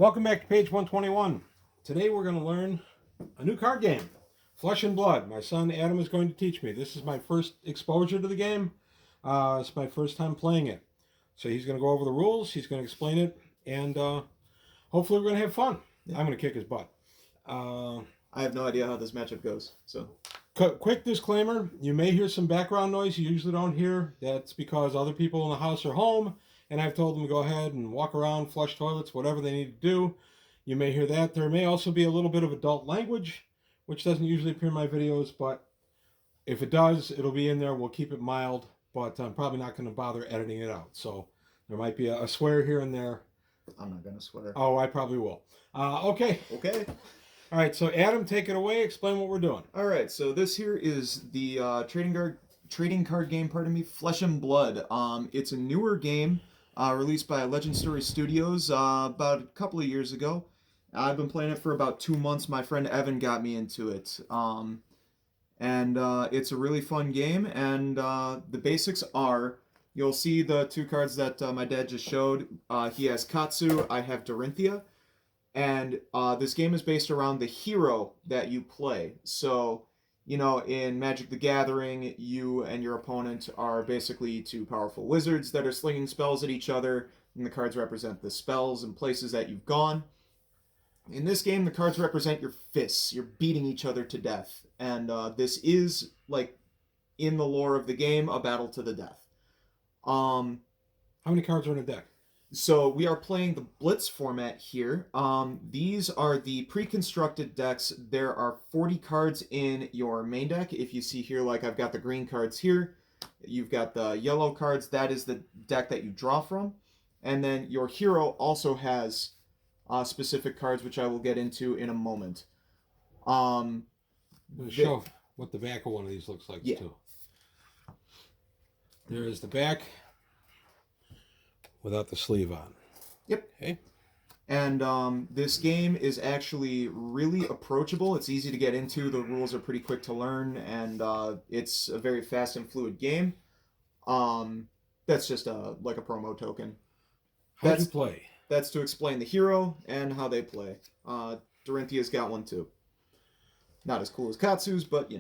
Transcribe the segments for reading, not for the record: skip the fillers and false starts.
Welcome back to page 121. Today we're going to learn a new card game, Flesh and Blood. My son Adam is going to teach me. This is my first exposure to the game. It's my first time playing it. So he's going to go over the rules, he's going to explain it, and hopefully we're going to have fun. Yeah. I'm going to kick his butt. I have no idea how this matchup goes. So, quick disclaimer, you may hear some background noise you usually don't hear. That's because other people in the house are home, and I've told them to go ahead and walk around, flush toilets, whatever they need to do. You may hear that. There may also be a little bit of adult language, which doesn't usually appear in my videos, but if it does, it'll be in there. We'll keep it mild, but I'm probably not going to bother editing it out. So there might be a swear here and there. I'm not going to swear. Oh, I probably will. Okay. All right, so Adam, take it away. Explain what we're doing. All right, so this here is the trading card game, Flesh and Blood. It's a newer game released by Legend Story Studios about a couple of years ago. I've been playing it for about 2 months. My friend Evan got me into it. And it's a really fun game, and the basics are, you'll see the two cards that my dad just showed. He has Katsu, I have Dorinthia. And this game is based around the hero that you play. So, you know, in Magic the Gathering, you and your opponent are basically two powerful wizards that are slinging spells at each other, and the cards represent the spells and places that you've gone. In this game, the cards represent your fists. You're beating each other to death. And this is, like, in the lore of the game, a battle to the death. How many cards are in a deck? So we are playing the Blitz format here. These are the pre-constructed decks. There are 40 cards in your main deck. If you see here, like I've got the green cards here. You've got the yellow cards. That is the deck that you draw from. And then your hero also has specific cards, which I will get into in a moment. Show what the back of one of these looks like, too. There is the back without the sleeve on. Yep. Okay. And this game is actually really approachable. It's easy to get into. The rules are pretty quick to learn, and it's a very fast and fluid game. That's just like a promo token. How do you play? That's to explain the hero and how they play. Dorinthia's got one too. Not as cool as Katsu's, but you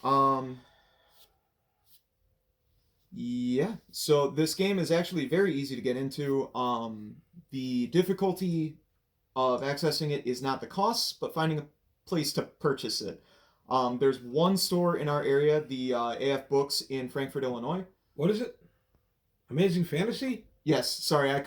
know. Yeah, so this game is actually very easy to get into. The difficulty of accessing it is not the costs, but finding a place to purchase it. There's one store in our area, the AF Books in Frankfort, Illinois. What is it? Amazing Fantasy? Yes, sorry,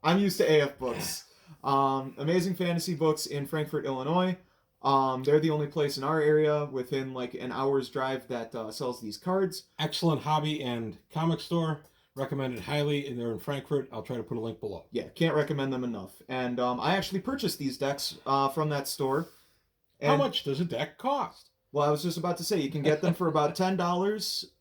I'm used to AF Books. Amazing Fantasy Books in Frankfort, Illinois. They're the only place in our area within like an hour's drive that sells these cards. Excellent hobby and comic store. Recommended highly. And they're in Frankfurt. I'll try to put a link below. Yeah, can't recommend them enough. And I actually purchased these decks from that store. And, how much does a deck cost? Well, I was just about to say, you can get them for about $10.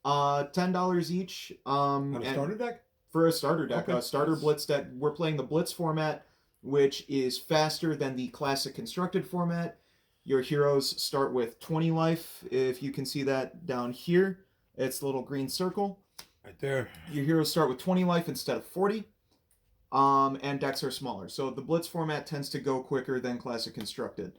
$10 each. On a starter deck? For a starter deck. Okay. A starter Blitz deck. We're playing the Blitz format, which is faster than the classic constructed format. Your heroes start with 20 life. If you can see that down here, it's the little green circle. Right there. Your heroes start with 20 life instead of 40. And decks are smaller. So the Blitz format tends to go quicker than classic constructed.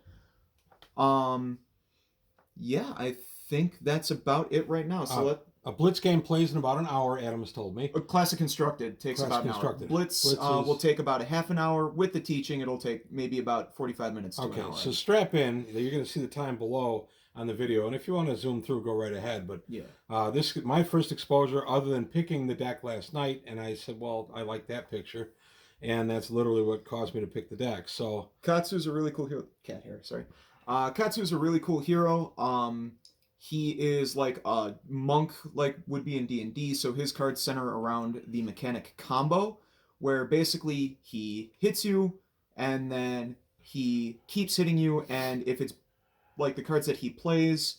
Yeah, I think that's about it right now. So a Blitz game plays in about an hour, Adam has told me. Classic constructed takes about an hour. Blitz will take about a half an hour. With the teaching, it'll take maybe about 45 minutes to an hour. Okay, so strap in. You're going to see the time below on the video. And if you want to zoom through, go right ahead. But yeah, this is my first exposure other than picking the deck last night. And I said, well, I like that picture. And that's literally what caused me to pick the deck. So Katsu's a really cool hero. Cat hair, sorry. Katsu's a really cool hero. He is like a monk, like would be in D&D, so his cards center around the mechanic combo, where basically he hits you, and then he keeps hitting you, and if it's like the cards that he plays,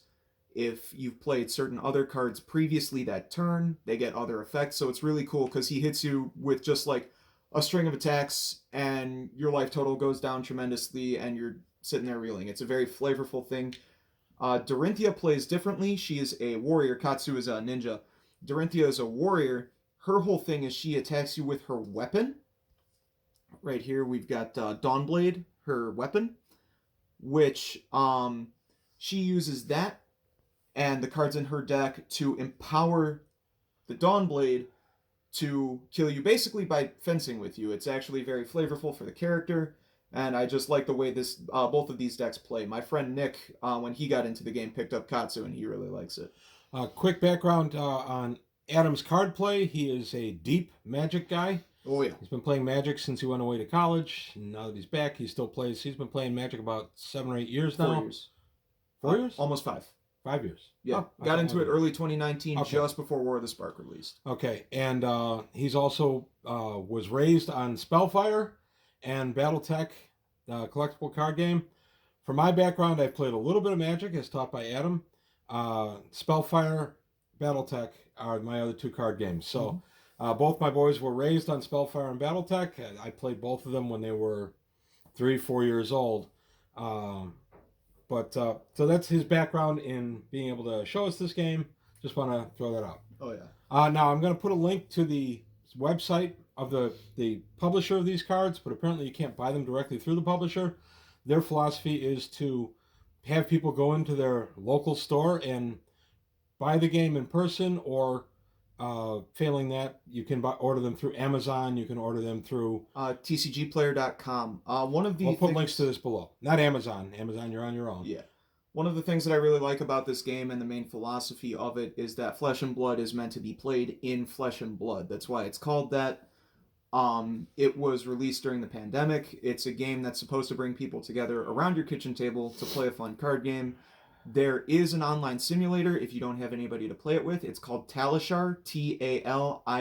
if you've played certain other cards previously that turn, they get other effects, so it's really cool, because he hits you with just like a string of attacks, and your life total goes down tremendously, and you're sitting there reeling. It's a very flavorful thing. Dorinthia plays differently. She is a warrior. Katsu is a ninja. Dorinthia is a warrior. Her whole thing is she attacks you with her weapon. Right here we've got Dawnblade, her weapon, which she uses that and the cards in her deck to empower the Dawnblade to kill you basically by fencing with you. It's actually very flavorful for the character, and I just like the way this both of these decks play. My friend Nick, when he got into the game, picked up Katsu, and he really likes it. Quick background on Adam's card play. He is a deep Magic guy. Oh yeah, He's been playing Magic since he went away to college. And now that he's back, he still plays. He's been playing Magic about 7 or 8 years now. 4 years. 4 years? Almost 5. 5 years. Yeah, Oh, got into it early 2019, okay. just before War of the Spark released. Okay, and he's also was raised on Spellfire and BattleTech, collectible card game. For my background, I've played a little bit of Magic, as taught by Adam. Spellfire, BattleTech are my other 2 card games. So both my boys were raised on Spellfire and BattleTech. I played both of them when they were 3, 4 years old. So that's his background in being able to show us this game. Just want to throw that out. Oh yeah. Now I'm going to put a link to the website of the publisher of these cards, but apparently you can't buy them directly through the publisher. Their philosophy is to have people go into their local store and buy the game in person, or failing that, you can order them through Amazon. You can order them through TCGplayer.com. One of the We'll put links to this below. Not Amazon. Amazon, you're on your own. Yeah. One of the things that I really like about this game and the main philosophy of it is that Flesh and Blood is meant to be played in flesh and blood. That's why it's called that. It was released during the pandemic. It's a game that's supposed to bring people together around your kitchen table to play a fun card game. There is an online simulator if you don't have anybody to play it with. It's called Talishar, Talishar.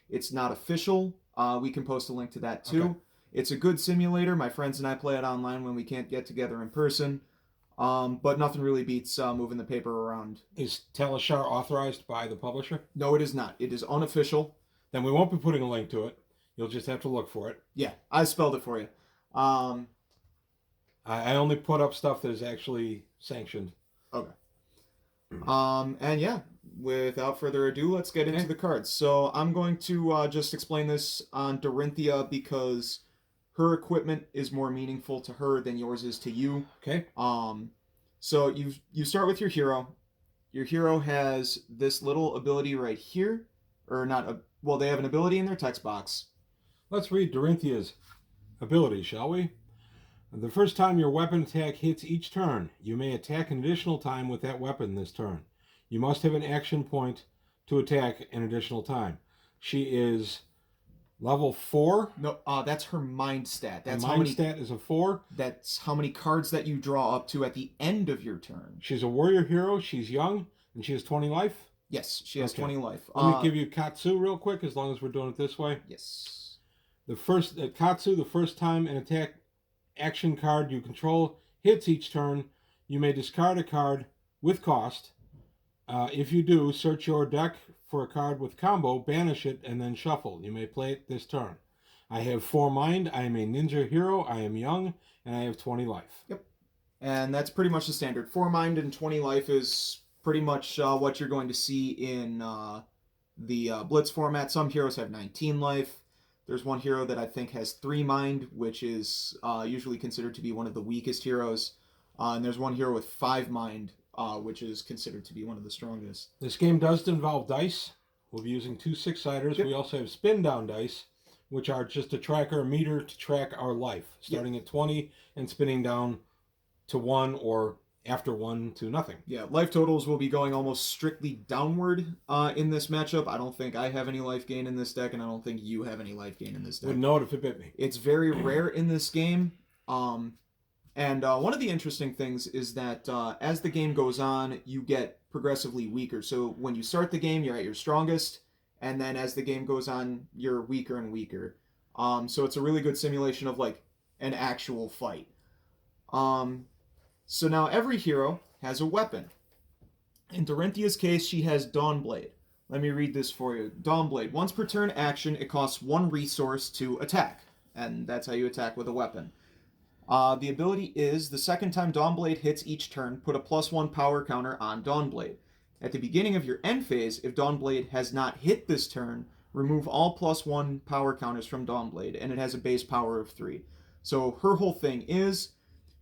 It's not official. We can post a link to that too. Okay. It's a good simulator. My friends and I play it online when we can't get together in person. But nothing really beats moving the paper around. Is Talishar authorized by the publisher? No, it is not. It is unofficial. Then we won't be putting a link to it. You'll just have to look for it. Yeah, I spelled it for you. I only put up stuff that is actually sanctioned. Okay. And yeah, without further ado, let's get into the cards. So I'm going to just explain this on Dorinthia because her equipment is more meaningful to her than yours is to you. Okay. So you start with your hero. Your hero has this little ability right here, or not? Well, they have an ability in their text box. Let's read Dorinthia's ability, shall we? The first time your weapon attack hits each turn, you may attack an additional time with that weapon this turn. You must have an action point to attack an additional time. She is level 4. No, that's her mind stat. That's mind stat is a 4. That's how many cards that you draw up to at the end of your turn. She's a warrior hero. She's young, and she has 20 life. Yes, she has 20 life. Let me give you Katsu real quick, as long as we're doing it this way. Yes. Katsu, the first time an attack action card you control hits each turn, you may discard a card with cost. If you do, search your deck for a card with combo, banish it, and then shuffle. You may play it this turn. I have 4 mind. I am a ninja hero. I am young, and I have 20 life. Yep. And that's pretty much the standard. 4 mind and 20 life is pretty much what you're going to see in the Blitz format. Some heroes have 19 life. There's one hero that I think has 3 mind, which is usually considered to be one of the weakest heroes. And there's one hero with 5 mind, which is considered to be one of the strongest. This game does involve dice. We'll be using 2 6-siders. Yep. We also have spin down dice, which are just a tracker, a meter to track our life, starting at 20 and spinning down to 1 or after 1 to nothing. Yeah, life totals will be going almost strictly downward in this matchup. I don't think I have any life gain in this deck, and I don't think you have any life gain in this deck. Wouldn't know it if it bit me. It's very rare in this game. And one of the interesting things is that as the game goes on, you get progressively weaker. So when you start the game, you're at your strongest, and then as the game goes on, you're weaker and weaker. So it's a really good simulation of like an actual fight. So now every hero has a weapon. In Dorinthia's case, she has Dawnblade. Let me read this for you. Dawnblade. Once per turn action, it costs 1 resource to attack. And that's how you attack with a weapon. The ability is, the second time Dawnblade hits each turn, put a +1 power counter on Dawnblade. At the beginning of your end phase, if Dawnblade has not hit this turn, remove all +1 power counters from Dawnblade, and it has a base power of 3. So her whole thing is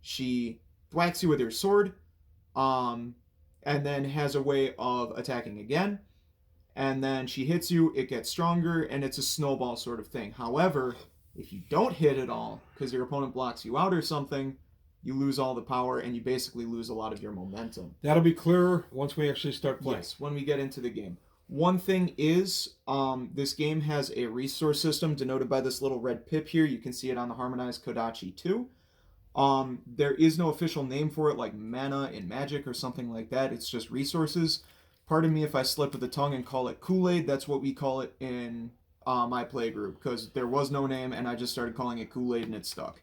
she whacks you with her sword, um, and then has a way of attacking again. And then she hits you, it gets stronger, and it's a snowball sort of thing. However, if you don't hit at all, because your opponent blocks you out or something, you lose all the power and you basically lose a lot of your momentum. That'll be clearer once we actually start playing. Yes, when we get into the game. One thing is, this game has a resource system denoted by this little red pip here. You can see it on the Harmonized Kodachi too. There is no official name for it like mana in Magic or something like that. It's just resources. Pardon me if I slip of the tongue and call it Kool-Aid. That's what we call it in my play group, because there was no name and I just started calling it Kool-Aid and it stuck.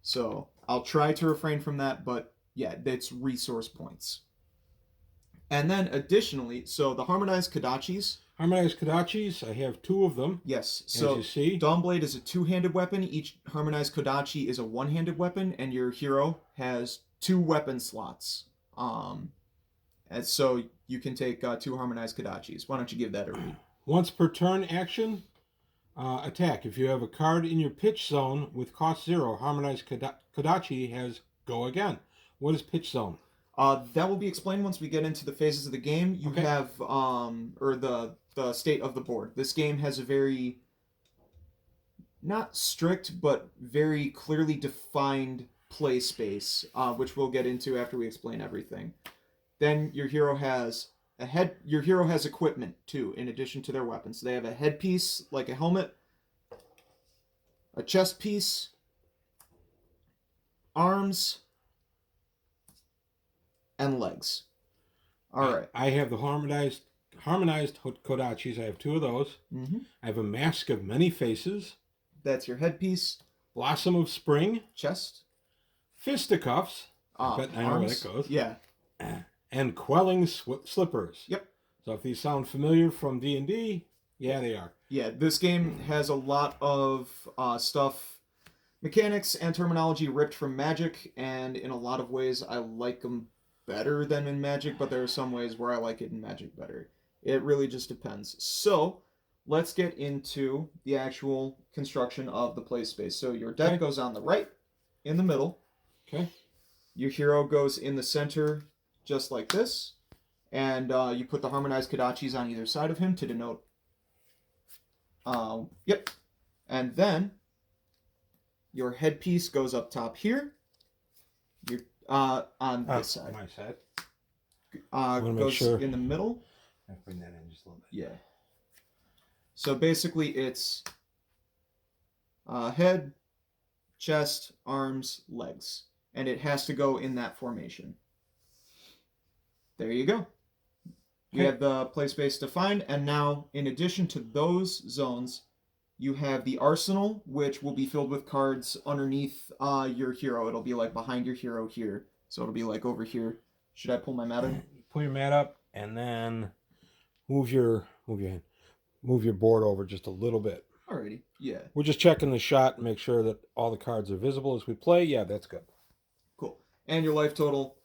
So I'll try to refrain from that, but yeah, it's resource points. And then additionally, so the Harmonized Kodachis. Harmonized Kodachis, I have 2 of them. Yes, so as you see. Dawnblade is a 2-handed weapon. Each Harmonized Kodachi is a 1-handed weapon, and your hero has 2 weapon slots. And so you can take 2 Harmonized Kodachis. Why don't you give that a read? Once per turn action, attack. If you have a card in your pitch zone with cost 0, Harmonized Kodachi has go again. What is pitch zone? That will be explained once we get into the phases of the game. You Okay. have, or the state of the board. This game has a very, not strict, but very clearly defined play space, which we'll get into after we explain everything. Then your hero has your hero has equipment too, in addition to their weapons. So they have a headpiece, like a helmet, a chest piece, arms, and legs. All right. I have the harmonized Kodachis. I have 2 of those. Mm-hmm. I have a Mask of Many Faces, That's your headpiece, Blossom of Spring, chest, Fisticuffs, bet I know where arms. that goes. Yeah. And Quelling Slippers. Yep. So if these sound familiar from D&D, yeah, they are. Yeah, this game has a lot of stuff, mechanics and terminology ripped from Magic, and in a lot of ways I like them better than in Magic, but there are some ways where I like it in Magic better. It really just depends. So, let's get into the actual construction of the play space. So your deck Okay. goes on the right, in the middle. Okay. Your hero goes in the center, just like this. And you put the Harmonized Kodachis on either side of him to denote. Yep. And then your headpiece goes up top here. Your on this side. My side. Goes make sure. in the middle. I'll bring that in just a little bit. Yeah. So basically, it's head, chest, arms, legs, and it has to go in that formation. There you go. We Okay. have the play space defined, and now, in addition to those zones, you have the arsenal, which will be filled with cards underneath your hero. It'll be like behind your hero here, so it'll be like over here. Should I pull my mat in? Pull your mat up and then move your board over just a little bit. Alrighty. Yeah. We're just checking the shot and make sure that all the cards are visible as we play. Yeah, that's good. Cool. And your life total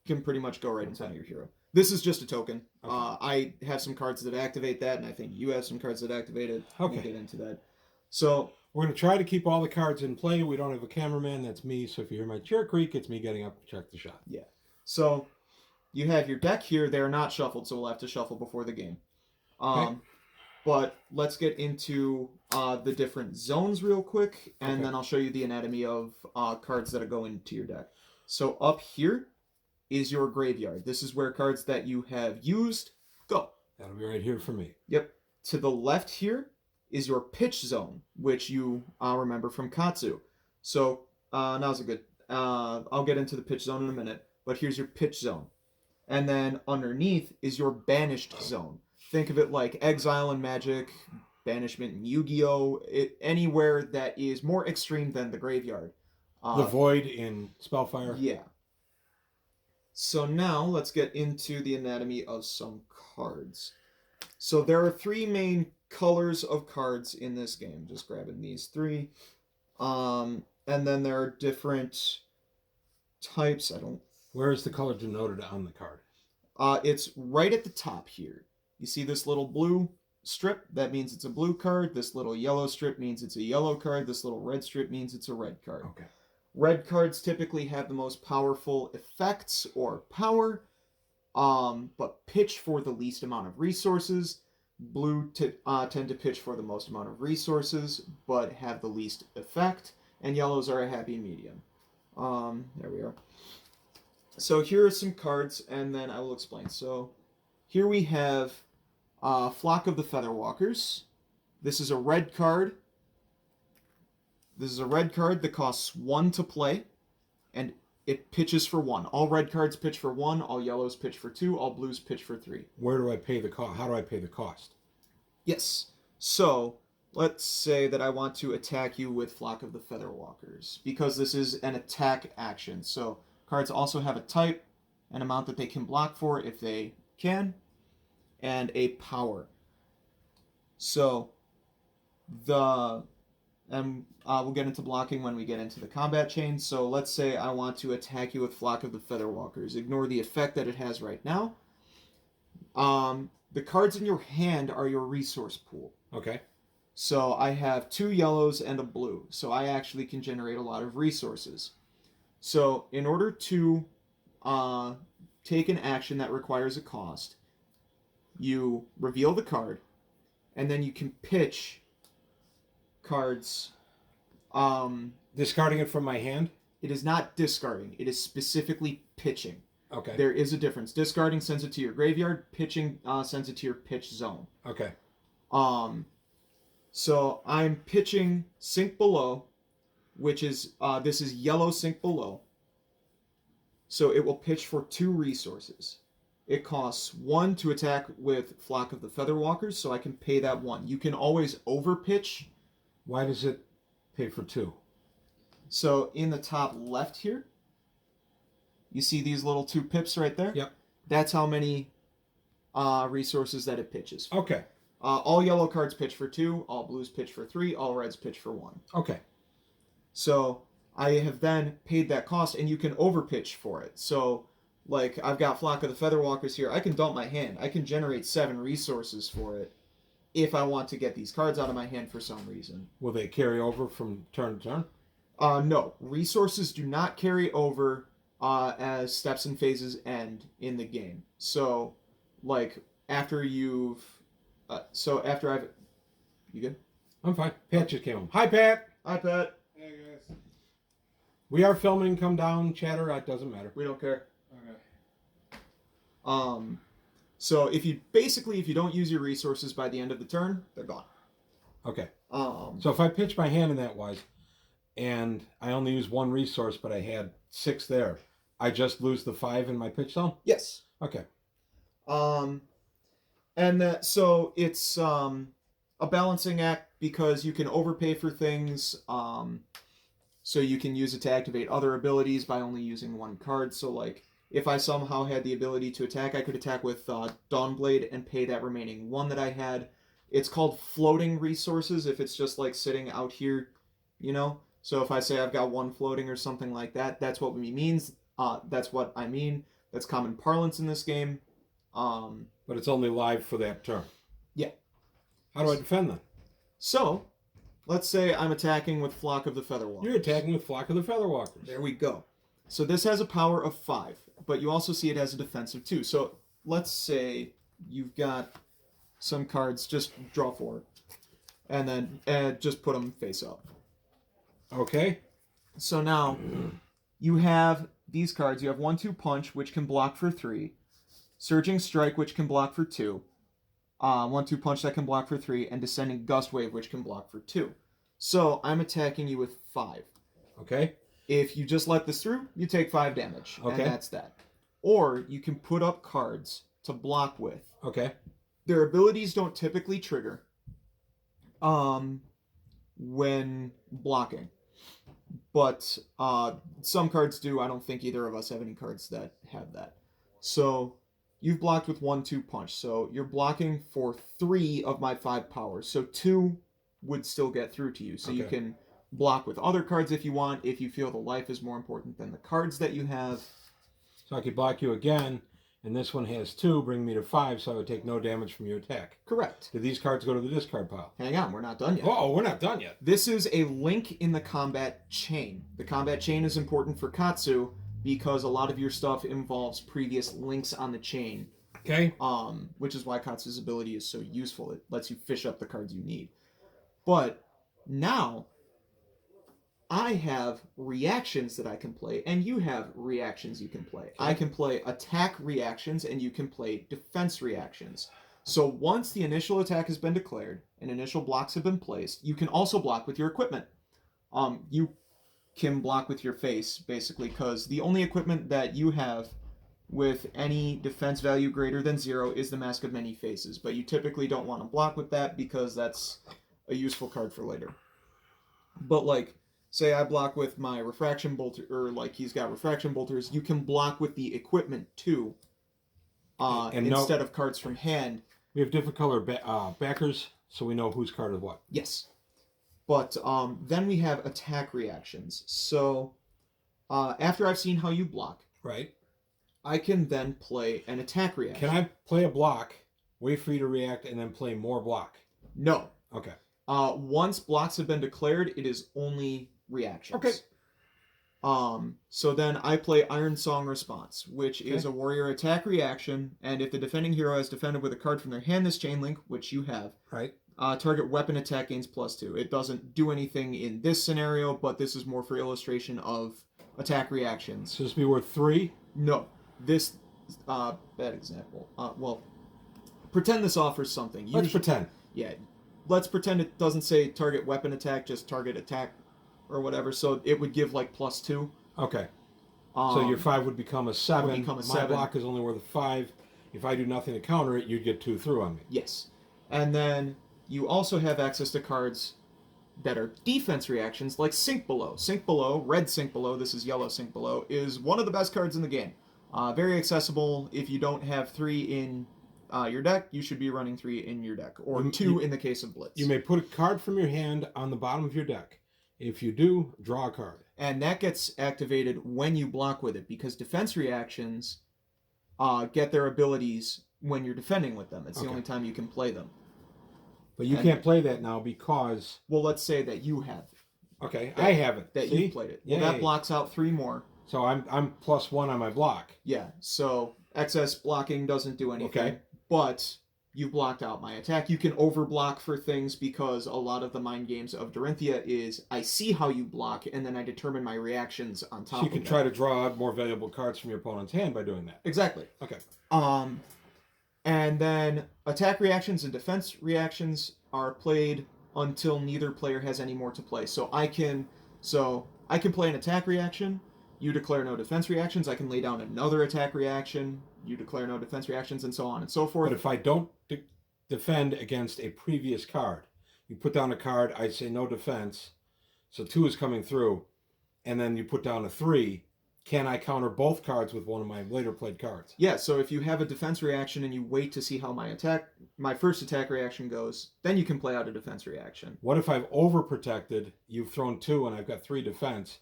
can pretty much go right in front of your hero. This is just a token. Okay. I have some cards that activate that, and I think you have some cards that activate it. Okay. We'll get into that. So, We're going to try to keep all the cards in play. We don't have a cameraman. That's me. So if you hear my chair creak, it's me getting up to check the shot. yeah. So, you have your deck here. They're not shuffled, so we'll have to shuffle before the game. Okay. But let's get into the different zones real quick, and Okay. then I'll show you the anatomy of cards that go into your deck. So up here is your graveyard. This is where cards that you have used go. That'll be right here for me. Yep. To the left here is your pitch zone, which you remember from Katsu. So now's a good... I'll get into the pitch zone in a minute, but here's your pitch zone. And then underneath is your banished zone. Think of it like Exile in Magic, Banishment in Yu-Gi-Oh! Anywhere that is more extreme than the graveyard. The Void in Spellfire. Yeah. So now let's get into the anatomy of some cards. So there are 3 main colors of cards in this game. Just grabbing these 3. And then there are different types. Where is the color denoted on the card? It's right at the top here. You see this little blue? strip, that means it's a blue card. This little yellow strip means it's a yellow card. This little red strip means it's a red card. Okay. Red cards typically have the most powerful effects or power, but pitch for the least amount of resources. Blue tend to pitch for the most amount of resources, but have the least effect. And yellows are a happy medium. There we are. So here are some cards, and then I will explain. So here we have Flock of the Featherwalkers. This is a red card. This is a red card that costs 1 to play, and it pitches for 1. All red cards pitch for 1, all yellows pitch for 2, all blues pitch for 3. Where do I pay the cost? How do I pay the cost? Yes. So, let's say that I want to attack you with Flock of the Featherwalkers, because this is an attack action. So, cards also have a type, an amount that they can block for if they can, and a power. So, we'll get into blocking when we get into the combat chain. So let's say I want to attack you with Flock of the Featherwalkers. Ignore the effect that it has right now. The cards in your hand are your resource pool. Okay. So I have 2 yellows and a blue. So I actually can generate a lot of resources. So in order to take an action that requires a cost, you reveal the card, and then you can pitch cards. Discarding it from my hand? It is not discarding. It is specifically pitching. Okay. There is a difference. Discarding sends it to your graveyard. Pitching sends it to your pitch zone. Okay. So I'm pitching Sink Below, which is, this is yellow Sink Below. So it will pitch for 2 resources. It costs 1 to attack with Flock of the Featherwalkers, so I can pay that 1. You can always overpitch. Why does it pay for 2? So in the top left here, you see these little 2 pips right there? Yep. That's how many resources that it pitches. Okay. All yellow cards pitch for 2, all blues pitch for 3, all reds pitch for 1. Okay. So I have then paid that cost, and you can overpitch for it. So, like, I've got Flock of the Featherwalkers here. I can dump my hand. I can generate 7 resources for it if I want to get these cards out of my hand for some reason. Will they carry over from turn to turn? No. Resources do not carry over as steps and phases end in the game. So, like, after you've... after I've... You good? I'm fine. Pat just came home. Hi, Pat. Hi, Pat. Hey guys. We are filming. Come down, chatter. It doesn't matter. We don't care. Okay. So if you don't use your resources by the end of the turn, they're gone. Okay. So So if I pitch my hand in that wise, and I only use 1 resource, but I had 6 there, I just lose the 5 in my pitch zone? yes. Okay. And so it's a balancing act because you can overpay for things. So you can use it to activate other abilities by only using 1 card. So like if I somehow had the ability to attack, I could attack with Dawnblade and pay that remaining 1 that I had. It's called floating resources if it's just like sitting out here, you know? So if I say I've got 1 floating or something like that, that's what it means. That's what I mean. That's common parlance in this game. But it's only live for that turn. Yeah. How do I defend then? So, let's say I'm attacking with Flock of the Featherwalkers. You're attacking with Flock of the Featherwalkers. There we go. So this has a power of 5, but you also see it has a defense of 2. So let's say you've got some cards, just draw 4, and then just put them face up. Okay. So now you have these cards. You have 1-2 Punch, which can block for 3. Surging Strike, which can block for 2. 1-2 Punch that can block for 3, and Descending Gust Wave, which can block for 2. So I'm attacking you with 5. Okay. If you just let this through, you take 5 damage, Okay. and that's that. Or you can put up cards to block with. Okay. Their abilities don't typically trigger when blocking. But some cards do. I don't think either of us have any cards that have that. So you've blocked with 1-2 Punch. So you're blocking for 3 of my 5 powers. So 2 would still get through to you. So you Okay. can block with other cards if you want, if you feel the life is more important than the cards that you have. So I could block you again, and this one has 2, bring me to 5, so I would take no damage from your attack. Correct. Do these cards go to the discard pile? Hang on, we're not done yet. Oh, we're not done yet. This is a link in the combat chain. The combat chain is important for Katsu because a lot of your stuff involves previous links on the chain. Okay. Which is why Katsu's ability is so useful. It lets you fish up the cards you need. But now I have reactions that I can play, and you have reactions you can play. I can play attack reactions, and you can play defense reactions. So once the initial attack has been declared and initial blocks have been placed, you can also block with your equipment. You can block with your face, basically, because the only equipment that you have with any defense value greater than 0 is the Mask of Many Faces. But you typically don't want to block with that because that's a useful card for later. But, like, say I block with my Refraction Bolter, or, like, he's got Refraction Bolters, you can block with the equipment, too, instead of cards from hand. We have different color backers, so we know whose card is what. Yes. But then we have attack reactions. So after I've seen how you block, right, I can then play an attack reaction. Can I play a block, wait for you to react, and then play more block? No. Okay. Once blocks have been declared, it is only reactions. Okay. So then I play Iron Song Response, which is a warrior attack reaction, and if the defending hero has defended with a card from their hand this chain link, which you have, right, target weapon attack gains +2. It doesn't do anything in this scenario, but this is more for illustration of attack reactions. So this be worth 3? No. This, bad example. Well, pretend this offers something. Let's pretend. Yeah. Let's pretend it doesn't say target weapon attack, just target attack or whatever, so it would give like +2. Okay. So your 5 would become a 7. Would become a My 7. block is only worth a 5. If I do nothing to counter it, you'd get 2 through on me. Yes. And then you also have access to cards that are defense reactions, like Sink Below. Sink Below, red Sink Below, this is yellow Sink Below, is one of the best cards in the game. Very accessible. If you don't have 3 in your deck, you should be running 3 in your deck, or 2 in the case of Blitz. You may put a card from your hand on the bottom of your deck. If you do, draw a card. And that gets activated when you block with it, because defense reactions get their abilities when you're defending with them. It's the only time you can play them. But you can't play that now because... Well, let's say that you have it. Okay, I have it. That See? you played it. Well, that blocks out 3 more. So I'm +1 on my block. Yeah, so excess blocking doesn't do anything. Okay. But you blocked out my attack. You can overblock for things because a lot of the mind games of Dorinthia is I see how you block and then I determine my reactions on top of that. So you can try to draw out more valuable cards from your opponent's hand by doing that. Exactly. Okay. And then attack reactions and defense reactions are played until neither player has any more to play. So I can play an attack reaction, you declare no defense reactions, I can lay down another attack reaction, you declare no defense reactions, and so on and so forth. But if I don't defend against a previous card, you put down a card, I say no defense, so 2 is coming through, and then you put down a 3, can I counter both cards with one of my later played cards? Yeah, so if you have a defense reaction and you wait to see how my first attack reaction goes, then you can play out a defense reaction. What if I've overprotected, you've thrown 2 and I've got 3 defense,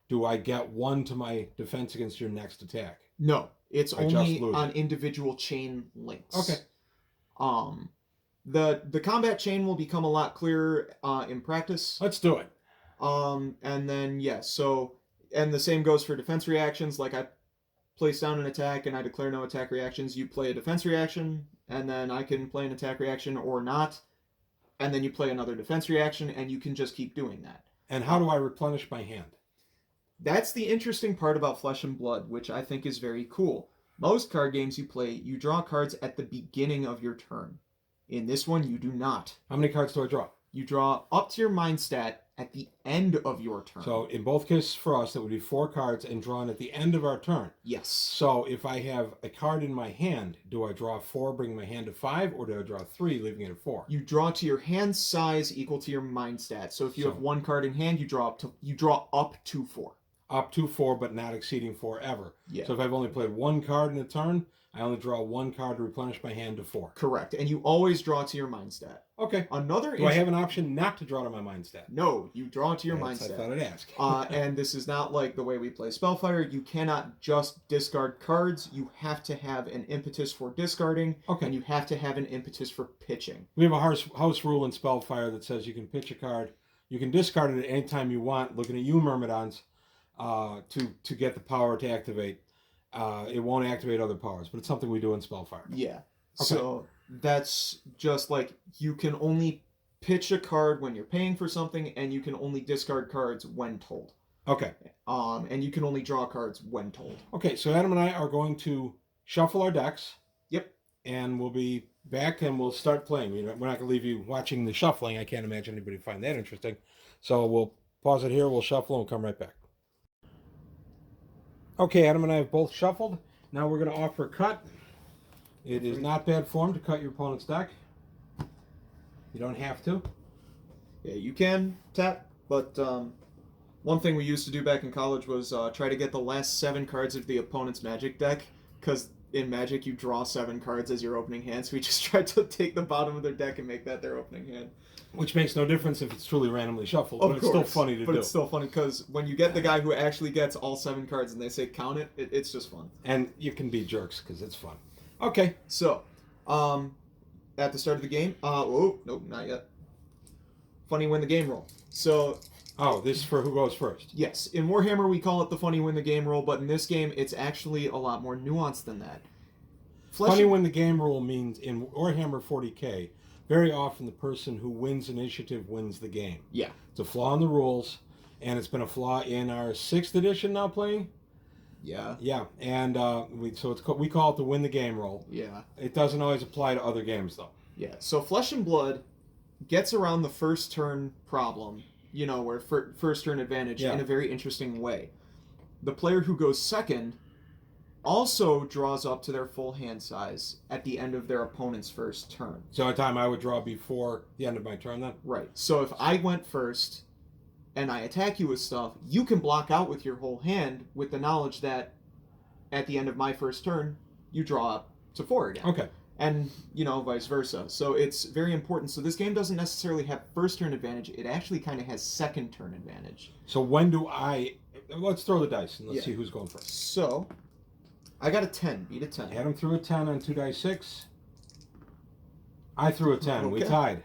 do I get 1 to my defense against your next attack? No, it's only on individual chain links. Okay. The combat chain will become a lot clearer in practice. Let's do it. And then, and the same goes for defense reactions. Like I place down an attack and I declare no attack reactions. You play a defense reaction, and then I can play an attack reaction or not. And then you play another defense reaction, and you can just keep doing that. And how do I replenish my hand? That's the interesting part about Flesh and Blood, which I think is very cool. Most card games you play, you draw cards at the beginning of your turn. In this one, you do not. How many cards do I draw? You draw up to your mind stat at the end of your turn. So in both cases for us, that would be 4 cards and drawn at the end of our turn. Yes. So if I have a card in my hand, do I draw 4, bring my hand to 5, or do I draw 3, leaving it at 4? You draw to your hand size equal to your mind stat. So if you have 1 card in hand, you draw up to 4. up to 4, but not exceeding 4 ever. Yeah. So if I've only played 1 card in a turn, I only draw 1 card to replenish my hand to 4. Correct. And you always draw to your mind stat. Okay. Another Do I have an option not to draw to my mind stat? No, you draw to your mind I stat. thought I'd ask. And this is not like the way we play Spellfire. You cannot just discard cards. You have to have an impetus for discarding, Okay. and you have to have an impetus for pitching. We have a house rule in Spellfire that says you can pitch a card. You can discard it at any time you want, looking at you, Myrmidons, to get the power to activate. It won't activate other powers, but it's something we do in Spellfire. Yeah. Okay. So that's just like you can only pitch a card when you're paying for something, and you can only discard cards when told. Okay. And you can only draw cards when told. Okay, so Adam and I are going to shuffle our decks. Yep. And we'll be back and we'll start playing. We're not going to leave you watching the shuffling. I can't imagine anybody find that interesting. So we'll pause it here, we'll shuffle, and we'll come right back. Okay, Adam and I have both shuffled. Now we're going to offer a cut. It is not bad form to cut your opponent's deck. You don't have to. Yeah, you can tap, but one thing we used to do back in college was try to get the last 7 cards of the opponent's Magic deck, because in Magic you draw 7 cards as your opening hand, so we just tried to take the bottom of their deck and make that their opening hand. Which makes no difference if it's truly randomly shuffled, Of but course, it's still funny to do. But it's still funny, because when you get the guy who actually gets all 7 cards and they say count it, it's just fun. And you can be jerks, because it's fun. Okay. So, at the start of the game, nope, not yet. Funny win the game roll. So, oh, this is for who goes first. yes, in Warhammer we call it the funny win the game roll, but in this game it's actually a lot more nuanced than that. Funny win the game rule means in Warhammer 40k, very often the person who wins initiative wins the game. Yeah. It's a flaw in the rules, and it's been a flaw in our 6th edition now playing. Yeah. Yeah, and we call it the win the game roll. Yeah. It doesn't always apply to other games though. Yeah. So Flesh and Blood gets around the first turn problem, where first turn advantage in a very interesting way. The player who goes second also draws up to their full hand size at the end of their opponent's first turn. So a time I would draw before the end of my turn then? Right. So if I went first and I attack you with stuff, you can block out with your whole hand with the knowledge that at the end of my first turn, you draw up to 4 again. Okay. And, vice versa. So it's very important. So this game doesn't necessarily have first turn advantage. It actually kind of has second turn advantage. So let's throw the dice and let's see who's going first. So, I got a 10. Beat a 10. Adam threw a 10 on 2d6. I threw a 10. Okay. We tied.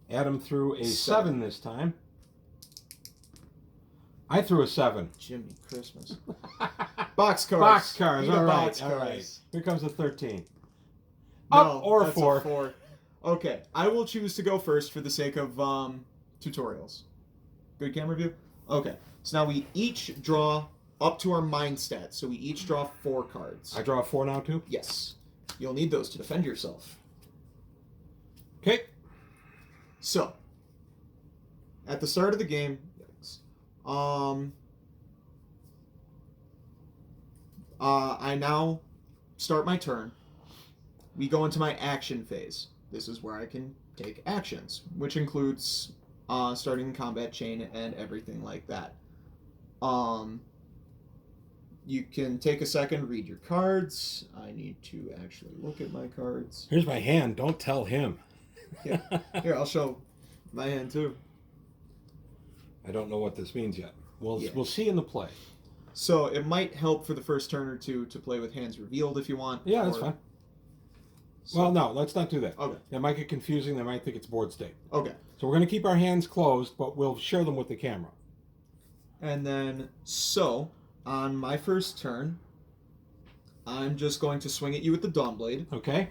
Adam threw a 7 this time. I threw a 7. Jimmy Christmas. Box cards. Box cards. All right. Box All cards. right. Here comes a 13. No, Up or that's 4. A 4. Okay. I will choose to go first for the sake of tutorials. Good camera view? Okay. So now we each draw up to our mind stat. So we each draw 4 cards. I draw a 4 now too? Yes. You'll need those to defend yourself. Okay. So, at the start of the game, I now start my turn. We go into my action phase. This is where I can take actions, which includes starting combat chain and everything like that. You can take a second, read your cards. I need to actually look at my cards. Here's my hand. Don't tell him. Yeah. Here, I'll show my hand too. I don't know what this means yet. Yeah. We'll see in the play. So it might help for the first turn or two to play with hands revealed if you want. Yeah, that's fine. So, Well, no, let's not do that. Okay. That might get confusing. They might think it's board state. Okay. So we're going to keep our hands closed, but we'll share them with the camera. And then, so, on my first turn, I'm just going to swing at you with the Dawnblade, Okay?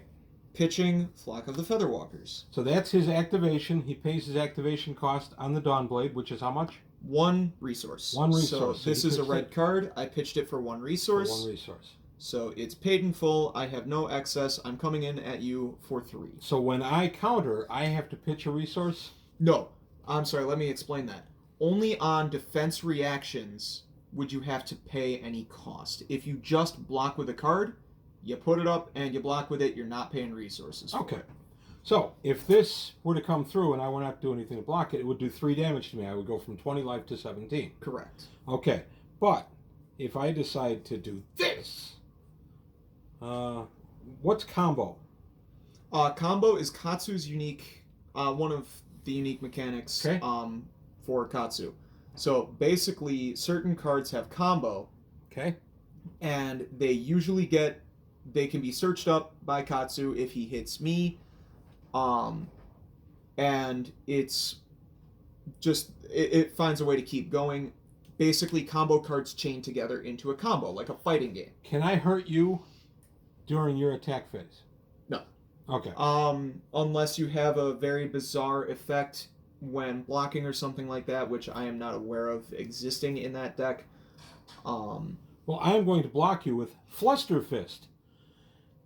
pitching Flock of the Featherwalkers. So that's his activation. He pays his activation cost on the Dawnblade, which is how much? 1 resource. One resource. So this he is a pitched red it card. I pitched it for 1 resource. for 1 resource. So it's paid in full. I have no excess. I'm coming in at you for 3. So when I counter, I have to pitch a resource? No. I'm sorry, let me explain that. Only on defense reactions would you have to pay any cost. If you just block with a card, you put it up and you block with it, you're not paying resources for Okay. it. So if this were to come through and I were not to do anything to block it, it would do 3 damage to me. I would go from 20 life to 17. Correct. Okay, but if I decide to do this, what's combo? Combo is Katsu's unique, one of the unique mechanics Okay. For Katsu. So basically, certain cards have combo, Okay. and they can be searched up by Katsu if he hits me, and it's just it finds a way to keep going. Basically, combo cards chain together into a combo, like a fighting game. Can I hurt you during your attack phase? No. Okay. Unless you have a very bizarre effect when blocking or something like that, which I am not aware of existing in that deck. Well, I am going to block you with Fluster Fist.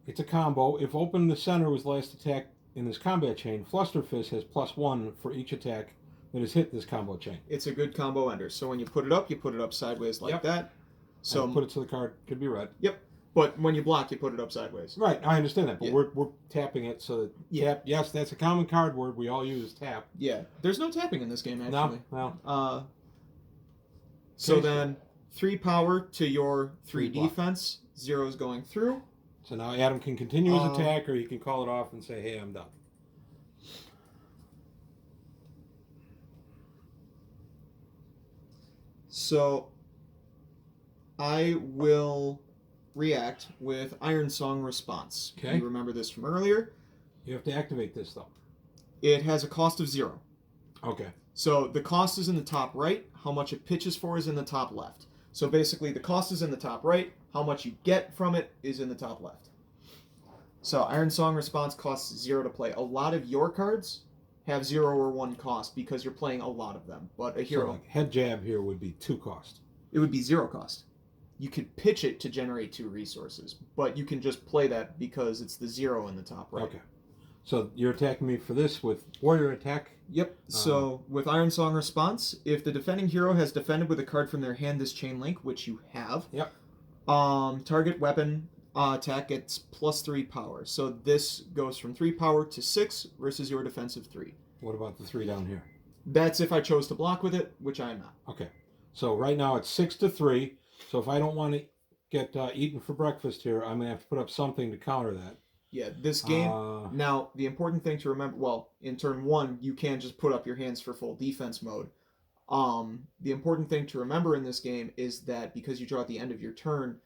It's a combo. If open the center was last attack in this combat chain, Fluster Fist has +1 for each attack that has hit this combo chain. It's a good combo ender. So when you put it up sideways like that. So put it to the card. Could be red. Yep. But when you block, you put it up sideways. Right, I understand that, but Yeah. we're tapping it so that tap. Yes, that's a common card word we all use. Tap. Yeah. There's no tapping in this game actually. No. So Okay, then 3 power to your 3 block. defense. 0 is going through. So now Adam can continue his attack, or he can call it off and say, "Hey, I'm done." So I will react with Iron Song Response. Okay. You remember this from earlier. You have to activate this though. It has a cost of 0. Okay. So the cost is in the top right. How much it pitches for is in the top left. So basically the cost is in the top right. How much you get from it is in the top left. So Iron Song Response costs 0 to play. A lot of your cards have 0 or 1 cost because you're playing a lot of them. But a hero, So like head jab here would be 2 cost. it would be 0 cost. You could pitch it to generate 2 resources, but you can just play that because it's the 0 in the top right. Okay. So you're attacking me for this with Warrior Attack? Yep. So with Iron Song Response, if the defending hero has defended with a card from their hand this chain link, which you have, Yep. Target weapon attack gets +3 power. So this goes from 3 power to 6 versus your defensive 3. What about the 3 down here? That's if I chose to block with it, which I am not. Okay. So right now it's 6 to 3. So if I don't want to get eaten for breakfast here, I'm going to have to put up something to counter that. Yeah, this game. Now, the important thing to remember, well, in turn 1, you can just put up your hands for full defense mode. The important thing to remember in this game is that because you draw at the end of your turn,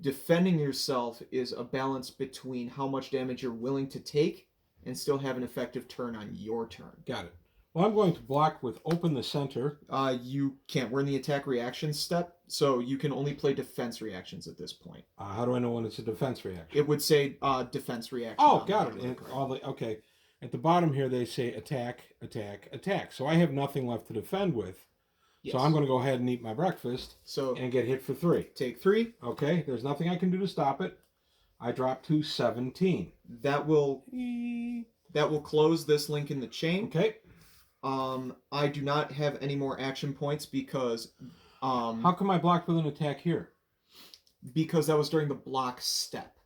defending yourself is a balance between how much damage you're willing to take and still have an effective turn on your turn. Got it. Well, I'm going to block with Open the Center. You can't. We're in the attack reaction step, so you can only play defense reactions at this point. How do I know when it's a defense reaction? It would say defense reaction. Oh, got it. And okay. At the bottom here, they say attack, attack, attack. So I have nothing left to defend with. Yes. So I'm going to go ahead and eat my breakfast and get hit for 3. Take 3. Okay, there's nothing I can do to stop it. I drop to 17. That will close this link in the chain. Okay. I do not have any more action points because how come I blocked with an attack here? Because that was during the block step.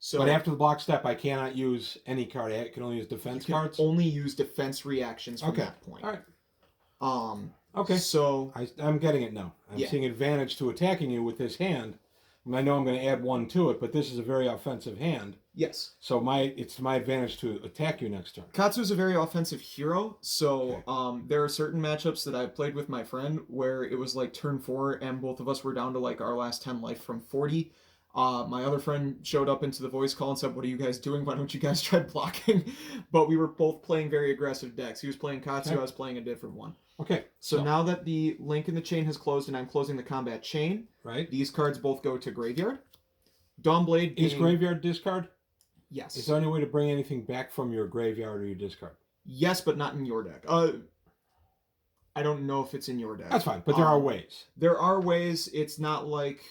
So but after the block step, I cannot use any card. I can only use defense cards. Only use defense reactions from that point. All right. Okay. So I'm getting it now. I'm seeing advantage to attacking you with this hand. And I know I'm going to add 1 to it, but this is a very offensive hand. Yes. So it's my advantage to attack you next turn. Katsu is a very offensive hero, so there are certain matchups that I've played with my friend where it was like turn 4 and both of us were down to like our last 10 life from 40. My other friend showed up into the voice call and said, "What are you guys doing? Why don't you guys try blocking?" But we were both playing very aggressive decks. He was playing Katsu, I was playing a different one. Okay. So now that the link in the chain has closed and I'm closing the combat chain, right? These cards both go to graveyard. Dawnblade is graveyard discard? Yes. Is there any way to bring anything back from your graveyard or your discard? Yes, but not in your deck. I don't know if it's in your deck. That's fine, but there are ways. There are ways. It's not like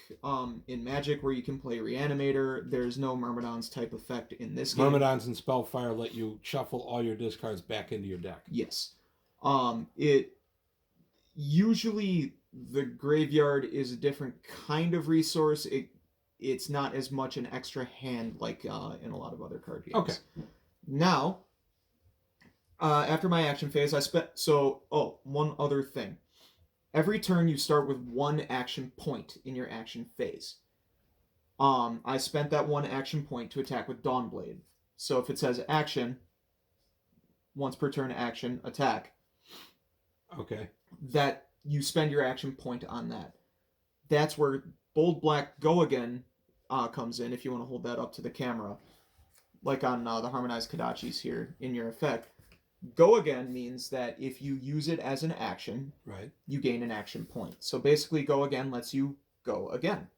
in Magic where you can play Reanimator. There's no Myrmidon's type effect in this game. Myrmidons and Spellfire let you shuffle all your discards back into your deck. Yes. It usually the graveyard is a different kind of resource. It's not as much an extra hand like in a lot of other card games. Okay. Now, After my action phase, one other thing. Every turn you start with one action point in your action phase. I spent that one action point to attack with Dawnblade. So if it says action, once per turn action, attack, Okay. that you spend your action point on that. That's where Bold Black Go Again comes in, if you want to hold that up to the camera. Like on the Harmonized Kodachis here in your effect. Go Again means that if you use it as an action, Right. you gain an action point. So basically, Go Again lets you go again.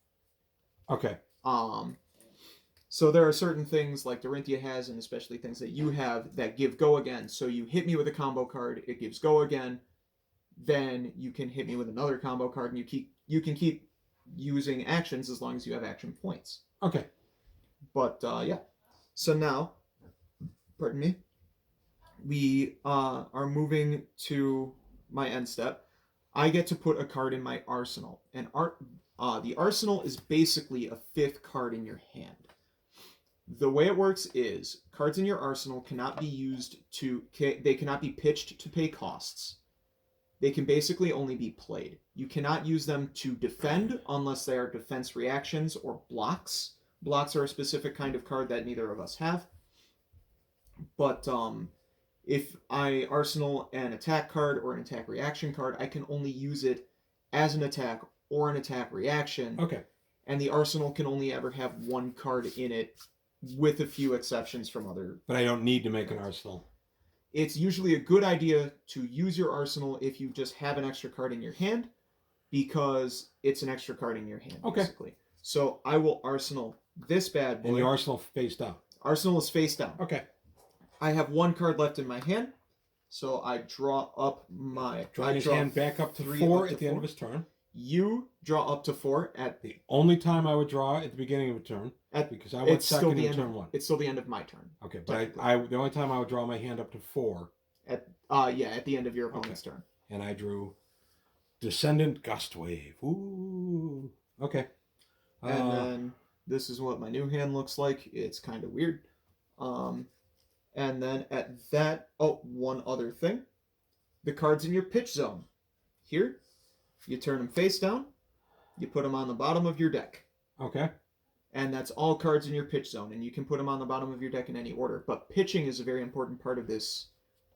Okay. So there are certain things like Dorinthia has, and especially things that you have, that give Go Again. So you hit me with a combo card, it gives Go Again. Then you can hit me with another combo card, and you can keep using actions as long as you have action points. Okay. But yeah. So now, pardon me, we are moving to my end step. I get to put a card in my arsenal, and the arsenal is basically a fifth card in your hand. The way it works is cards in your arsenal cannot be used they cannot be pitched to pay costs. They can basically only be played. You cannot use them to defend unless they are defense reactions or blocks. Blocks are a specific kind of card that neither of us have. But if I arsenal an attack card or an attack reaction card, I can only use it as an attack or an attack reaction. Okay. And the arsenal can only ever have one card in it, with a few exceptions from other. But I don't need to make an arsenal. It's usually a good idea to use your arsenal if you just have an extra card in your hand, because it's an extra card in your hand, basically. So I will arsenal this bad boy. And the arsenal face down. Arsenal is face down. Okay. I have one card left in my hand, so I draw up my... Drawing his hand back up to 4 at the end of his turn. You draw up to 4 at... The only time I would draw at the beginning of a turn, because I went second in turn 1. It's still the end of my turn. Okay, but the only time I would draw my hand up to 4... At the end of your opponent's turn. And I drew Descendant Gustwave. Ooh. Okay. And then this is what my new hand looks like. It's kind of weird. And then at that... Oh, one other thing. The cards in your pitch zone. Here, you turn them face down. You put them on the bottom of your deck. Okay. And that's all cards in your pitch zone. And you can put them on the bottom of your deck in any order. But pitching is a very important part of this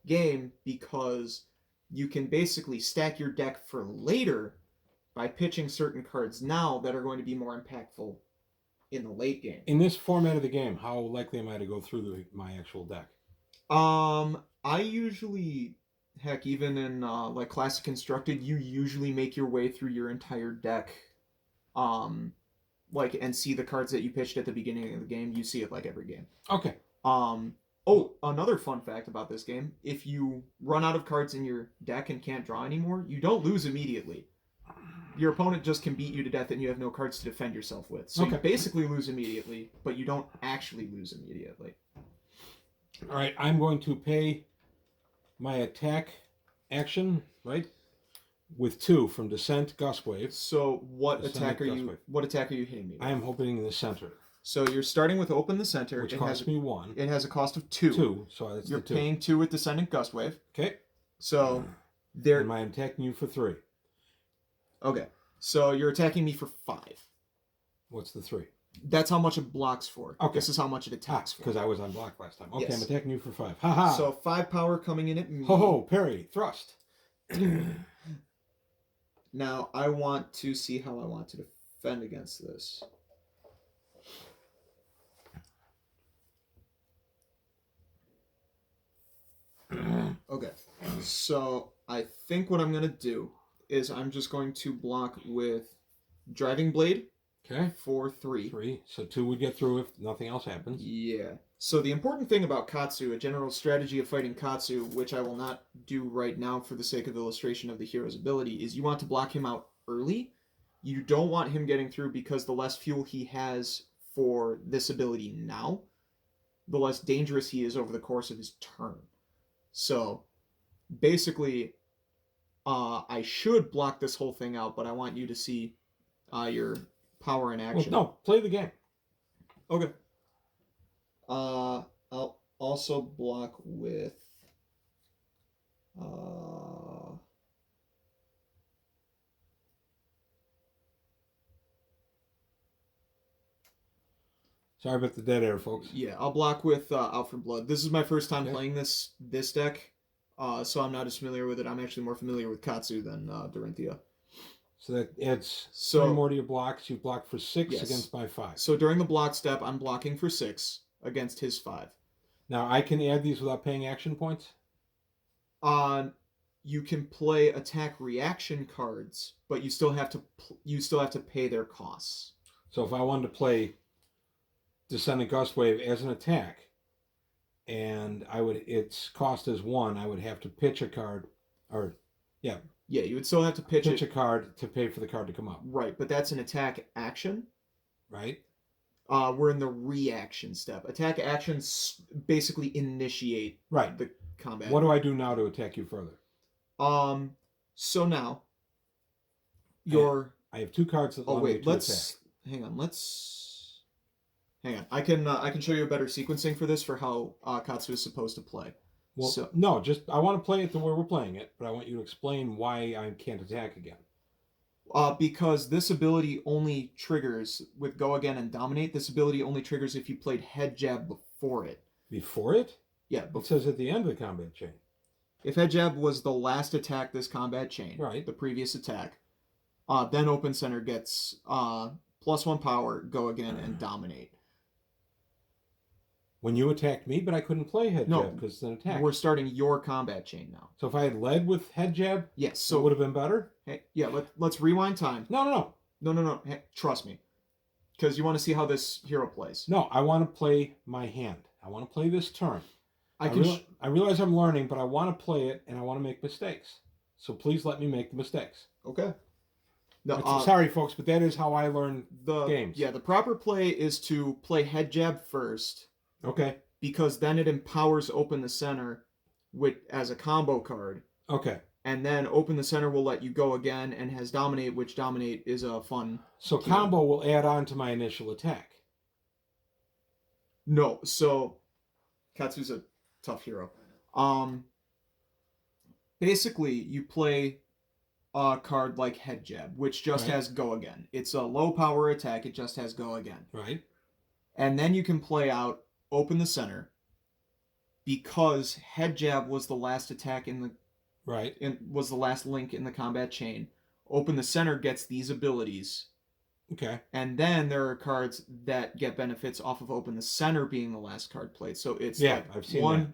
game, because you can basically stack your deck for later by pitching certain cards now that are going to be more impactful in the late game. In this format of the game, how likely am I to go through my actual deck? I usually, heck, even in like Classic Constructed, you usually make your way through your entire deck, and see the cards that you pitched at the beginning of the game. You see it like every game. Okay. Oh, another fun fact about this game: if you run out of cards in your deck and can't draw anymore, you don't lose immediately. Your opponent just can beat you to death, and you have no cards to defend yourself with. So you basically lose immediately, but you don't actually lose immediately. All right, I'm going to pay my attack action, right, with 2 from Descent Gustwave. So what attack are you hitting me with? I am hitting the center. So you're starting with Open the Center. Which costs me 1. It has a cost of 2. 2, so that's you're the 2. paying 2 with Descendant Gustwave. Okay. So And I'm attacking you for 3. Okay. So you're attacking me for 5. What's the 3? That's how much it blocks for. Okay. This is how much it attacks for. Because I was on block last time. Okay, Yes. I'm attacking you for 5. Ha-ha. So 5 power coming in at me. Ho-ho, parry, thrust. Now, I want to see how I want to defend against this. Okay. So I think what I'm going to do is I'm just going to block with Driving Blade. Okay. For 3. 3. So 2 would get through if nothing else happens. Yeah. So the important thing about Katsu, a general strategy of fighting Katsu, which I will not do right now for the sake of illustration of the hero's ability, is you want to block him out early. You don't want him getting through, because the less fuel he has for this ability now, the less dangerous he is over the course of his turn. So basically, I should block this whole thing out, but I want you to see your power in action. Well, no, play the game. Okay. I'll also block with Uh, Sorry about the dead air, folks. yeah, I'll block with Out for Blood. This is my first time Okay. playing this deck, so I'm not as familiar with it. I'm actually more familiar with Katsu than Dorinthia. So that adds So 3 more to your blocks. You block for 6 Yes. against my 5. So during the block step, I'm blocking for 6 against his 5. Now I can add these without paying action points. You can play attack reaction cards, but you still have to pay their costs. So if I wanted to play Descendant Gust Wave as an attack, and its cost is 1, I would have to pitch a card, or Yeah, you would still have to pitch a card to pay for the card to come up. Right, but that's an attack action. Right. We're in the reaction step. Attack actions basically initiate the combat. What do I do now to attack you further? So now I have 2 cards that allow me to attack. Hang on. I can show you a better sequencing for this for how Katsu is supposed to play. Well, no, just I want to play it the way we're playing it, but I want you to explain why I can't attack again. Because this ability only triggers with Go Again and Dominate. This ability only triggers if you played Head Jab before it. Before it? Yeah. It says at the end of the combat chain. If Head Jab was the last attack this combat chain, right, the previous attack, then Open Center gets +1 power, Go Again, and Dominate. When you attacked me, but I couldn't play Head Jab because it's an attack. We're starting your combat chain now. So if I had led with Head Jab, yes, so it would have been better? Hey, yeah, let's rewind time. No. Hey, trust me. Because you want to see how this hero plays. No, I want to play my hand. I want to play this turn. I realize I'm learning, but I want to play it, and I want to make mistakes. So please let me make the mistakes. Okay. No, sorry, folks, but that is how I learn the games. Yeah, the proper play is to play Head Jab first. Okay. Because then it empowers Open the Center as a combo card. Okay. And then Open the Center will let you go again and has Dominate, which Dominate is a fun... So combo will add on to my initial attack. No, so Katsu's a tough hero. Basically, you play a card like Head Jab, which just has Go Again. It's a low power attack, it just has Go Again. Right. And then you can play out Open the Center because Head Jab was the last attack in the was the last link in the combat chain. Open the Center gets these abilities. Okay. And then there are cards that get benefits off of Open the Center being the last card played. So it's I've seen that.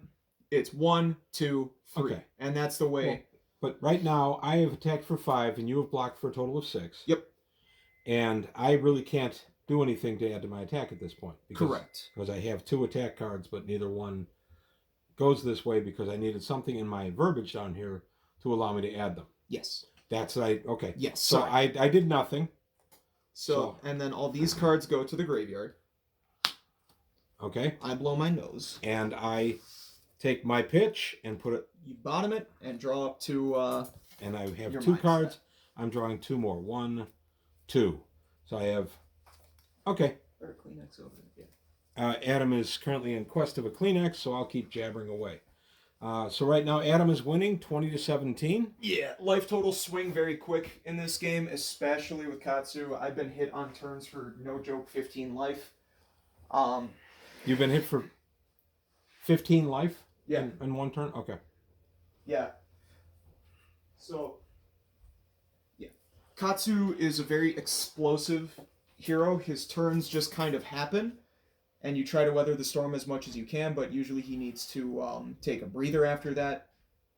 It's 1, 2, 3. Okay. And that's the way. Well, but right now I have attacked for 5 and you have blocked for a total of 6. Yep. And I really can't do anything to add to my attack at this point. Correct. Because I have 2 attack cards, but neither one goes this way because I needed something in my verbiage down here to allow me to add them. Yes. Okay. Yes. So I did nothing. So, and then all these cards go to the graveyard. Okay. I blow my nose. And I take my pitch and put it... You bottom it and draw up to... and I have 2 cards. Set. I'm drawing 2 more. 1, 2. So I have... Okay. Or a Kleenex over it, yeah. Adam is currently in quest of a Kleenex, so I'll keep jabbering away. So right now, Adam is winning 20-17. Yeah, life totals swing very quick in this game, especially with Katsu. I've been hit on turns for, no joke, 15 life. You've been hit for 15 life? Yeah. In one turn? Okay. Yeah. So, yeah. Katsu is a very explosive hero. His turns just kind of happen. And you try to weather the storm as much as you can, but usually he needs to take a breather after that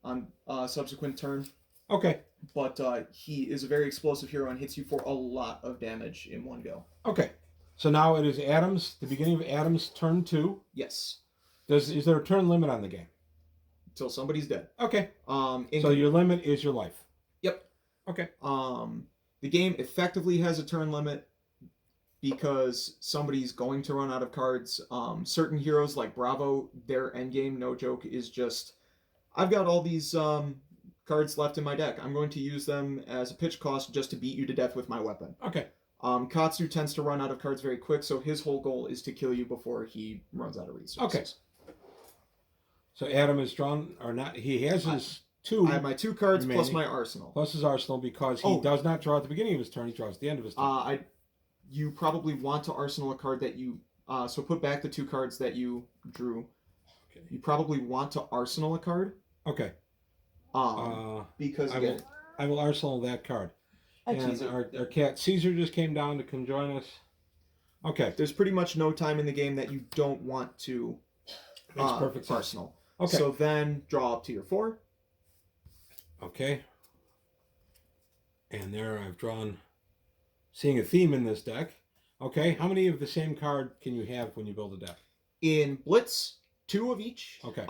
on subsequent turn. Okay. But he is a very explosive hero and hits you for a lot of damage in one go. Okay. So now it is the beginning of Adam's turn 2. Yes. Is there a turn limit on the game? Until somebody's dead. Okay. So your limit is your life. Yep. Okay. The game effectively has a turn limit because somebody's going to run out of cards. Certain heroes like Bravo, their endgame, no joke, is just, I've got all these cards left in my deck. I'm going to use them as a pitch cost just to beat you to death with my weapon. Okay. Katsu tends to run out of cards very quick, so his whole goal is to kill you before he runs out of resources. Okay. So Adam is drawn, or not, he has his two. I have my 2 cards plus remaining. my arsenal. Plus his arsenal, because he does not draw at the beginning of his turn. He draws at the end of his turn. You probably want to arsenal a card that you. So put back the 2 cards that you drew. Okay. You probably want to arsenal a card. Okay. Because I will arsenal that card. And our cat Caesar just came down to come join us. Okay. There's pretty much no time in the game that you don't want to Makes perfect sense. arsenal. Okay. So then draw up to your 4. Okay. And there I've drawn, seeing a theme in this deck. Okay. How many of the same card can you have when you build a deck? In Blitz, 2 of each. Okay.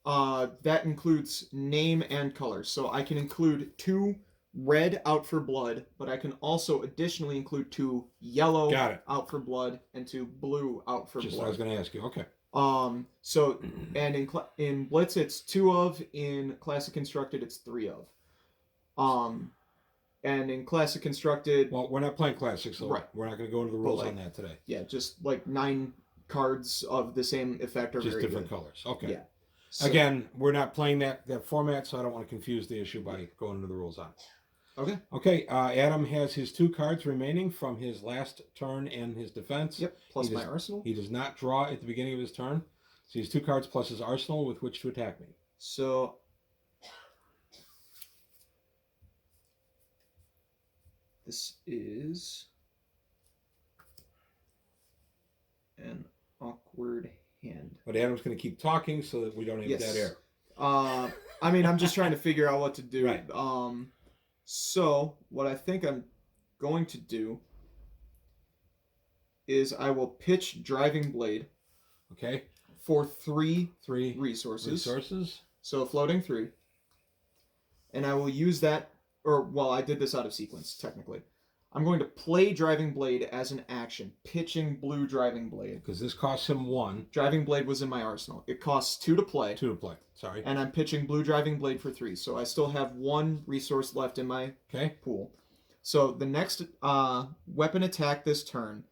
That includes name and color. So I can include 2 red out for blood, but I can also additionally include 2 yellow out for blood and 2 blue out for Just blood. what I was going to ask you. Okay. So and in Blitz it's 2 of, in Classic Constructed it's 3 of. And in Classic Constructed, well, we're not playing Classic, so we're not going to go into the rules on that today. Yeah, just like 9 cards of the same effect are just very different colors. Okay. Yeah. So, again, we're not playing that format, so I don't want to confuse the issue by going into the rules on it. Okay. Okay. Adam has his 2 cards remaining from his last turn and his defense. Yep. Plus my arsenal. He does not draw at the beginning of his turn, so he has 2 cards plus his arsenal with which to attack me. So this is an awkward hand. But Adam's going to keep talking so that we don't have dead air. I mean, I'm just trying to figure out what to do. Right. So what I think I'm going to do is I will pitch Driving Blade. Okay. For 3 resources. So floating 3. And I will use that, I did this out of sequence, technically. I'm going to play Driving Blade as an action, pitching blue Driving Blade. Because this costs him 1. Driving Blade was in my arsenal. It costs 2 to play. 2 to play, sorry. And I'm pitching blue Driving Blade for 3. So I still have 1 resource left in my pool. So the next weapon attack this turn,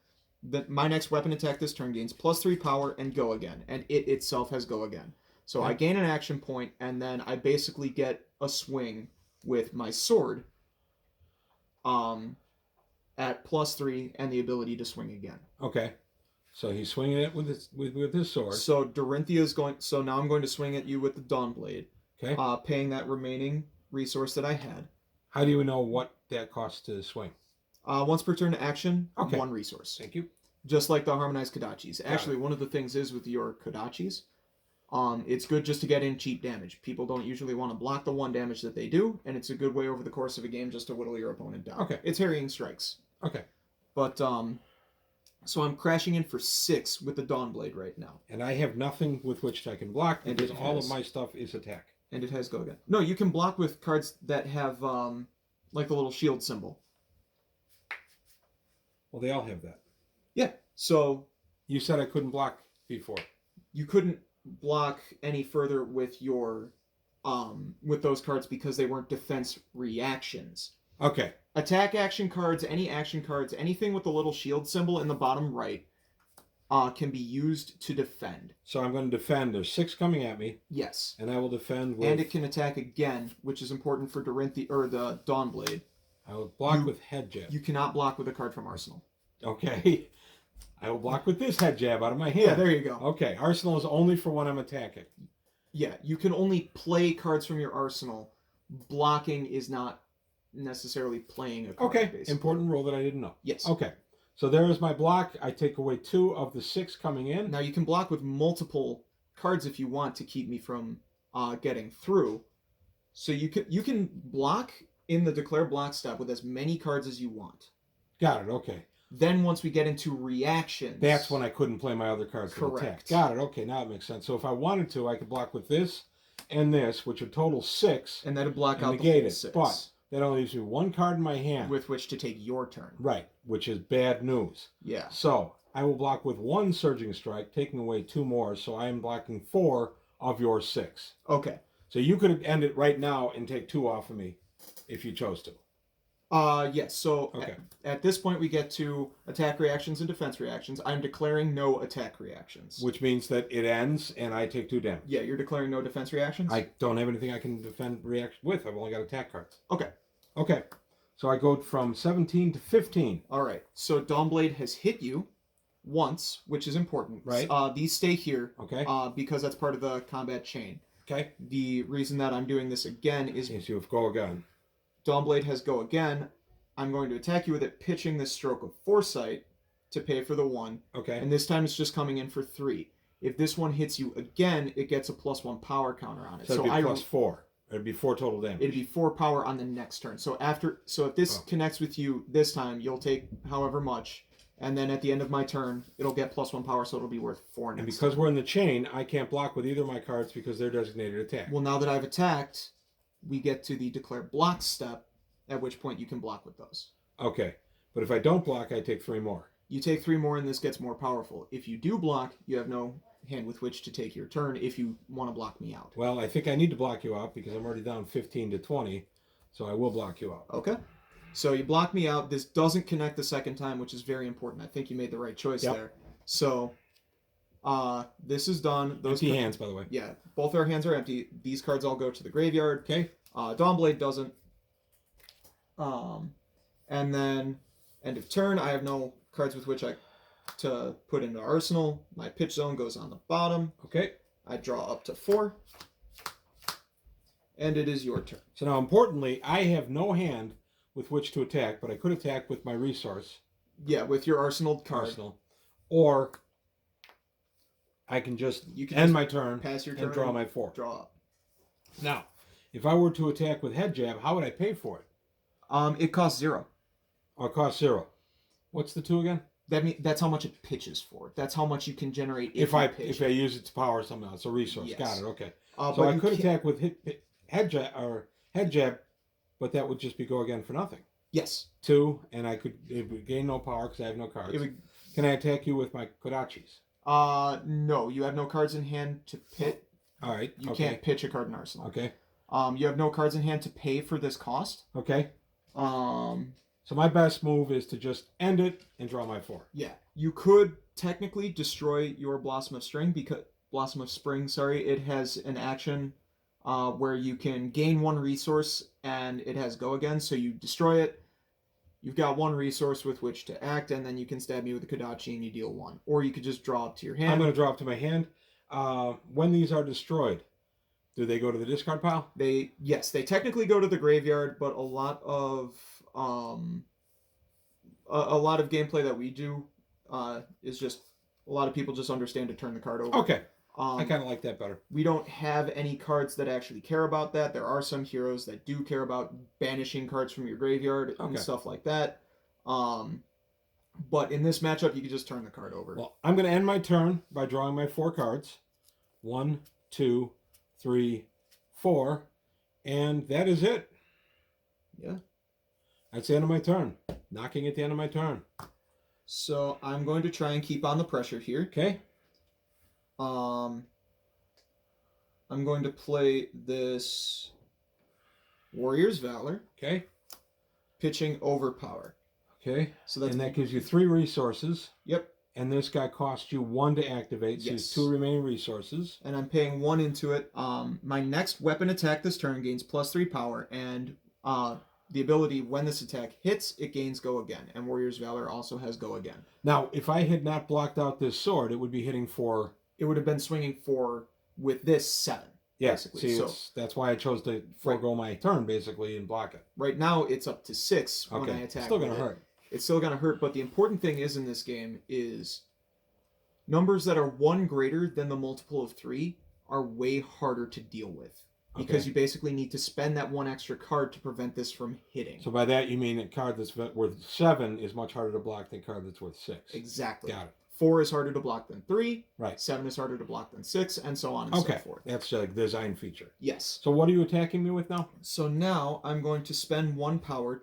my next weapon attack this turn gains +3 power and go again. And it itself has go again. So I gain an action point, and then I basically get a swing with my sword. At +3 and the ability to swing again. Okay, so he's swinging it with his sword. So Dorinthia's going. So now I'm going to swing at you with the Dawn Blade. Okay. Paying that remaining resource that I had. How do you know what that costs to swing? Once per turn action, 1 resource. Thank you. Just like the harmonized Kodachis. Actually, one of the things is with your Kodachis, it's good just to get in cheap damage. People don't usually want to block the 1 damage that they do, and it's a good way over the course of a game just to whittle your opponent down. Okay. It's harrying strikes. Okay. But, so I'm crashing in for 6 with the Dawn Blade right now. And I have nothing with which I can block, because all of my stuff is attack. And it has go again. No, you can block with cards that have, like the little shield symbol. Well, they all have that. Yeah, so... You said I couldn't block before. You couldn't block any further with your, with those cards because they weren't defense reactions. Okay. Attack action cards, anything with the little shield symbol in the bottom right, can be used to defend. So I'm going to defend. There's 6 coming at me. Yes. And I will defend with... And it can attack again, which is important for the Dawn Blade. I will block with Head Jab. You cannot block with a card from Arsenal. Okay. I will block with this Head Jab out of my hand. Yeah, there you go. Okay. Arsenal is only for when I'm attacking. Yeah, you can only play cards from your arsenal. Blocking is not necessarily playing a card. Okay. Basically. Important rule that I didn't know. Yes. Okay. So there is my block. I take away 2 of the 6 coming in. Now you can block with multiple cards if you want to keep me from getting through. So you can block in the declare block step with as many cards as you want. Got it. Okay. Then once we get into reactions, that's when I couldn't play my other cards for attack. Got it. Okay, now it makes sense. So if I wanted to, I could block with this and this, which would total 6. And that'd block out the negate whole it. 6. But that only leaves me 1 card in my hand. With which to take your turn. Right, which is bad news. Yeah. So I will block with 1 Surging Strike, taking away 2 more, so I am blocking 4 of your 6. Okay. So you could end it right now and take 2 off of me if you chose to. Yes. So Okay. at this point, we get to attack reactions and defense reactions. I'm declaring no attack reactions. Which means that it ends and I take 2 damage. Yeah, you're declaring no defense reactions? I don't have anything I can defend react with. I've only got attack cards. Okay. Okay. So I go from 17 to 15. All right. So Dawnblade has hit you once, which is important. Right. These stay here. Okay. Because that's part of the combat chain. Okay. The reason that I'm doing this again is Yes, you have go again. Dawnblade has go again. I'm going to attack you with it, pitching this Stroke of Foresight to pay for the 1. Okay. And this time it's just coming in for 3. If this one hits you again, it gets a +1 power counter on it. So it'd be +4. It'd be 4 total damage. It'd be 4 power on the next turn. So if this connects with you this time, you'll take however much. And then at the end of my turn, it'll get +1 power, so it'll be worth 4 next. And because we're in the chain, I can't block with either of my cards because they're designated attack. Well, now that I've attacked, we get to the declare block step, at which point you can block with those. Okay. But if I don't block, I take 3 more. You take 3 more and this gets more powerful. If you do block, you have no hand with which to take your turn if you want to block me out. Well, I think I need to block you out because I'm already down 15 to 20. So I will block you out. Okay. So you block me out. This doesn't connect the second time, which is very important. I think you made the right choice there. So this is done. Those empty hands, by the way. Yeah, both our hands are empty. These cards all go to the graveyard. Okay. Dawnblade doesn't. And then end of turn, I have no cards with which to put into arsenal. My pitch zone goes on the bottom. Okay. I draw up to 4. And it is your turn. So now, importantly, I have no hand with which to attack, but I could attack with my resource. Yeah, with your arsenal card. Or I can just end my turn, pass your turn, and draw my 4. Draw up. Now, if I were to attack with head jab, how would I pay for it? It costs 0. Oh, it costs 0. What's the 2 again? That's how much it pitches for. That's how much you can generate if I use it to power something else. A resource. Yes. Got it. Okay. So I could attack with head jab, but that would just be go again for nothing. Yes. 2, and it would gain no power because I have no cards. Can I attack you with my Kodachis? No. You have no cards in hand to pit. All right. You can't pitch a card in arsenal. Okay. You have no cards in hand to pay for this cost. Okay. So my best move is to just end it and draw my 4. Yeah. You could technically destroy your Blossom of Spring. It has an action where you can gain 1 resource and it has go again. So you destroy it. You've got 1 resource with which to act, and then you can stab me with a Kodachi and you deal 1. Or you could just draw up to your hand. I'm going to draw up to my hand. When these are destroyed, do they go to the discard pile? Yes, they technically go to the graveyard, but a lot of gameplay that we do is just a lot of people just understand to turn the card over. Okay. I kind of like that better. We don't have any cards that actually care about that. There are some heroes that do care about banishing cards from your graveyard and stuff like that. But in this matchup, you can just turn the card over. Well, I'm going to end my turn by drawing my 4 cards. 1, 2, 3, 4. And that is it. Yeah. That's the end of my turn. Knocking at the end of my turn. So I'm going to try and keep on the pressure here. Okay. I'm going to play this Warrior's Valor. Okay. Pitching Overpower. Okay. So that gives you 3 resources. Yep. And this guy costs you 1 to activate, so yes. you have 2 remaining resources. And I'm paying 1 into it. My next weapon attack this turn gains +3 power, and the ability, when this attack hits, it gains Go Again. And Warrior's Valor also has Go Again. Now, if I had not blocked out this sword, it would be hitting for... It would have been swinging for, with this, 7. Yes, basically. See, that's why I chose to forego my turn, basically, and block it. Right now, it's up to 6 when I attack. It's still going to hurt. It's still going to hurt, but the important thing is in this game is numbers that are 1 greater than the multiple of 3 are way harder to deal with. Because you basically need to spend that 1 extra card to prevent this from hitting. So by that, you mean a card that's worth 7 is much harder to block than a card that's worth 6. Exactly. Got it. 4 is harder to block than 3. Right. 7 is harder to block than 6, and so on and so forth. That's a design feature. Yes. So what are you attacking me with now? So now I'm going to spend 1 power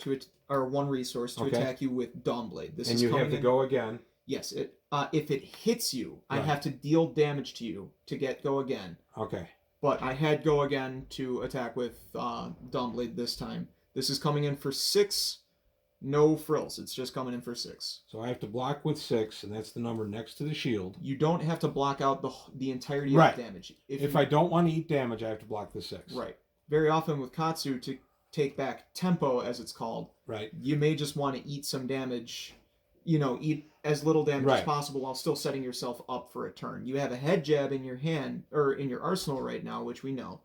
or 1 resource to attack you with Dawnblade. And you have to go again. Yes. If it hits you, I have to deal damage to you to get Go Again. Okay. But I had Go Again to attack with Dawnblade this time. This is coming in for 6. No frills. It's just coming in for 6. So I have to block with 6, and that's the number next to the shield. You don't have to block out the entirety Right. of damage. If I don't want to eat damage, I have to block the 6. Right. Very often with Katsu, to take back tempo, as it's called, right, you may just want to eat some damage, eat as little damage as Right. possible while still setting yourself up for a turn. You have a head jab in your hand, or in your arsenal right now, which we know,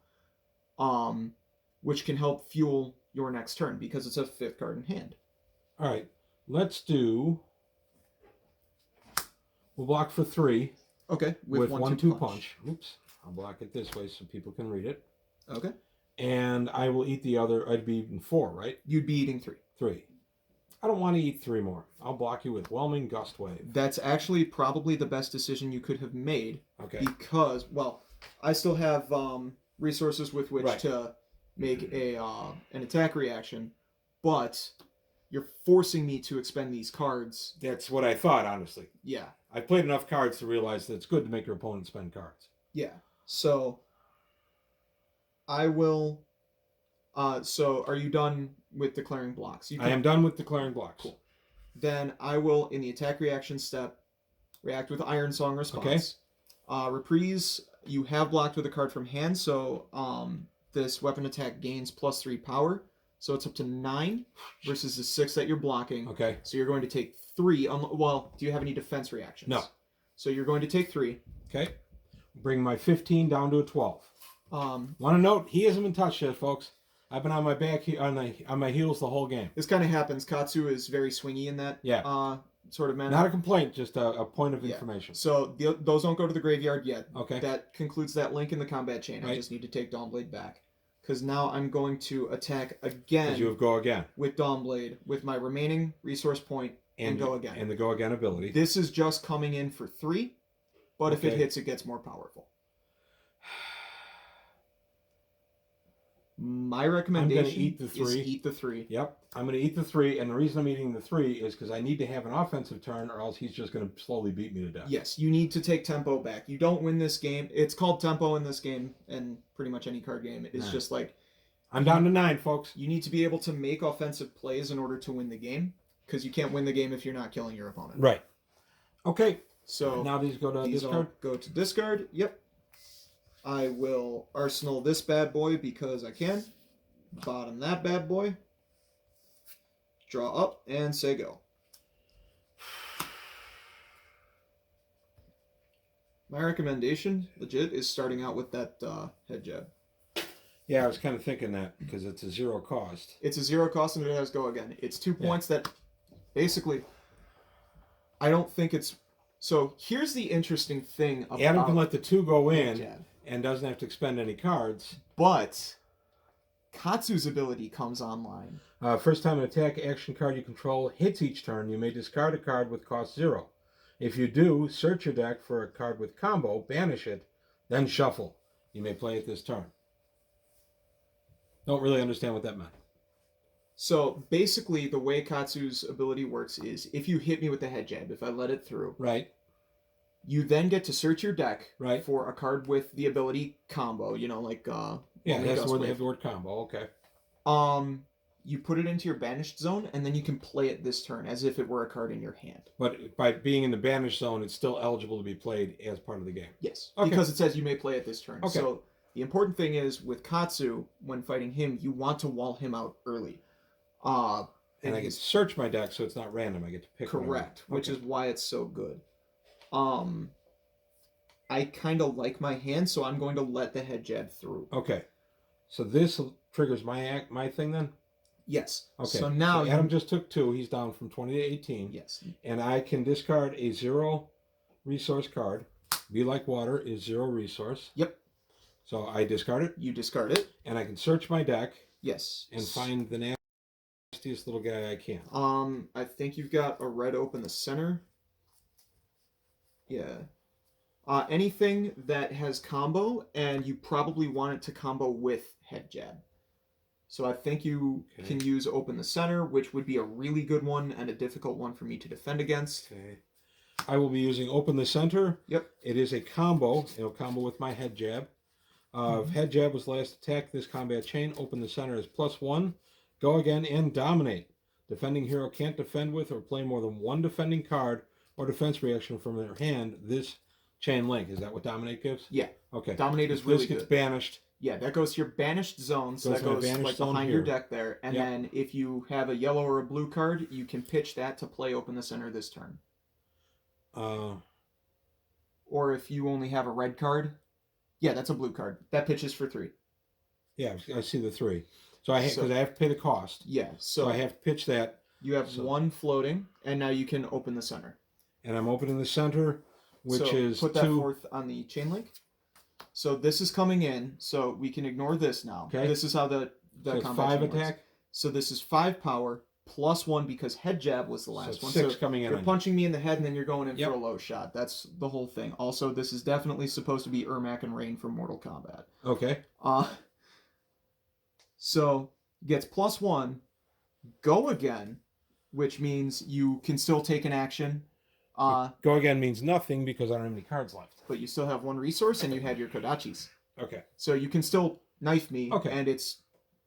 which can help fuel your next turn because it's a 5th card in hand. All right, let's do. We'll block for 3 Okay, with 1-2 punch. Oops, I'll block it this way so people can read it. Okay. And I will eat the other. I'd be eating 4, right? You'd be eating 3. 3. I don't want to eat 3 more. I'll block you with Whelming Gust Wave. That's actually probably the best decision you could have made. Okay. Because, well, I still have resources with which Right. to make an attack reaction, but you're forcing me to expend these cards. That's what I thought, honestly. Yeah. I played enough cards to realize that it's good to make your opponent spend cards. Yeah. So I will. So are you done with declaring blocks? I am done with declaring blocks. Cool. Then I will, in the attack reaction step, react with Iron Song response. Okay. Reprise, you have blocked with a card from hand, so this weapon attack gains +3 power. So it's up to 9 versus the 6 that you're blocking. Okay. So you're going to take 3. Well, do you have any defense reactions? No. So you're going to take 3. Okay. Bring my 15 down to a 12. Want to note, he hasn't been touched yet, folks. I've been on my back on my heels the whole game. This kind of happens. Katsu is very swingy in that sort of manner. Not a complaint, just a point of information. So those don't go to the graveyard yet. Okay. That concludes that link in the combat chain. Right. I just need to take Dawnblade back. Because now I'm going to attack again. Because you go again. With Dawnblade, with my remaining resource point, and go again. And the go again ability. This is just coming in for 3, but if it hits, it gets more powerful. My recommendation is eat the 3. Yep. I'm going to eat the 3, and the reason I'm eating the 3 is because I need to have an offensive turn, or else he's just going to slowly beat me to death. Yes, you need to take tempo back. You don't win this game. It's called tempo in this game, and pretty much any card game. It's just like... I'm down to 9, folks. You need to be able to make offensive plays in order to win the game, because you can't win the game if you're not killing your opponent. Right. Okay. So now these go to discard? Go to discard. Yep. I will arsenal this bad boy because I can. Bottom that bad boy. Draw up and say go. My recommendation, legit, is starting out with that head jab. Yeah, I was kind of thinking that because it's a 0 cost. It's a 0 cost and it has go again. It's 2 points that basically, I don't think it's... So here's the interesting thing about... Adam can let the 2 go in and doesn't have to expend any cards. But Katsu's ability comes online. First time an attack action card you control hits each turn, you may discard a card with cost 0. If you do, search your deck for a card with combo, banish it, then shuffle. You may play it this turn. Don't really understand what that meant. So basically, the way Katsu's ability works is if you hit me with the head jab, if I let it through, right, you then get to search your deck right. for a card with the ability combo. You know, like yeah, that's where they have the word combo. Okay. You put it into your banished zone, and then you can play it this turn as if it were a card in your hand. But by being in the banished zone, it's still eligible to be played as part of the game. Yes, okay. Because it says you may play it this turn. Okay. So the important thing is with Katsu, when fighting him, you want to wall him out early. And I get to search my deck, so it's not random. I get to pick. Correct, which is why it's so good. I kind of like my hand, so I'm going to let the head jab through. Okay, so this triggers my thing then. Yes. Okay. So now Adam just took 2. He's down from 20 to 18. Yes. And I can discard a 0 resource card. Be Like Water is 0 resource. Yep. So I discard it. You discard it. And I can search my deck. Yes. And find the nastiest little guy I can. I think you've got a red open the center. Yeah. Anything that has combo, and you probably want it to combo with head jab. So I think you can use open the center, which would be a really good one and a difficult one for me to defend against. Okay. I will be using open the center. Yep. It is a combo. It'll combo with my head jab. Head jab was last attack this combat chain. Open the center is +1. Go again and dominate. Defending hero can't defend with or play more than one defending card or defense reaction from their hand. This chain link. Is that what Dominate gives? Yeah. Okay. Dominate is If really this gets good. banished. Yeah, that goes to your banished zone, so that goes like behind your deck there. And then if you have a yellow or a blue card, you can pitch that to play Open the Center this turn. Or if you only have a red card, yeah, that's a blue card. That pitches for 3. Yeah, I see the 3. So I have to pay the cost. Yeah, so I have to pitch that. You have 1 floating, and now you can open the center. And I'm opening the center, which is put that 4th on the chain link. So this is coming in, so we can ignore this now. Okay. This is how the combat 5 works. attack. So this is 5 power plus 1 because head jab was the last one. 6 coming in. You're punching me in the head, and then you're going in for a low shot. That's the whole thing. Also, this is definitely supposed to be Ermac and Rain from Mortal Kombat. Okay. So gets plus 1, go again, which means you can still take an action. Go again means nothing because I don't have any cards left. But you still have 1 resource, and you had your Kodachis. Okay. So you can still knife me, okay. and it's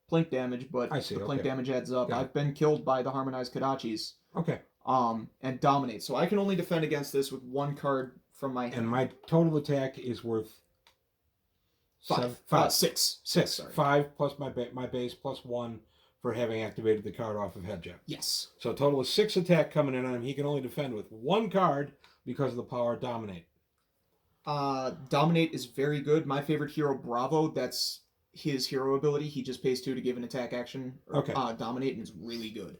plink damage, but I see. the plink damage adds up. I've been killed by the Harmonized Kodachis. Okay. And Dominate. So I can only defend against this with 1 card from my hand. And my total attack is worth 5. 6. 6. Sorry. 5 plus my base plus 1 for having activated the card off of head jab. Yes. So a total of 6 attack coming in on him. He can only defend with 1 card because of the power Dominate. Dominate is very good. My favorite hero, Bravo, that's his hero ability. He just pays 2 to give an attack action. Okay. Dominate, and is really good.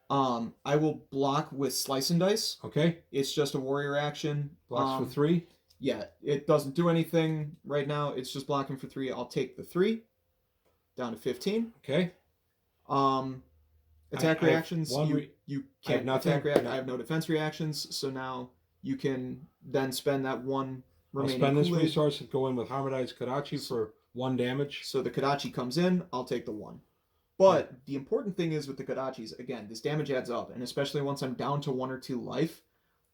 I will block with Slice and Dice. Okay. It's just a warrior action. Blocks for 3. Yeah, it doesn't do anything right now. It's just blocking for 3. I'll take the 3 down to 15. Okay. Attack reactions. You can't attack react. I have no defense reactions. So now you can then spend that 1 remaining. I'll spend this resource and go in with Harmonized Kodachi for 1 damage. So the Kodachi comes in. I'll take the 1. But the important thing is with the Kodachis, again, this damage adds up, and especially once I'm down to 1 or 2 life,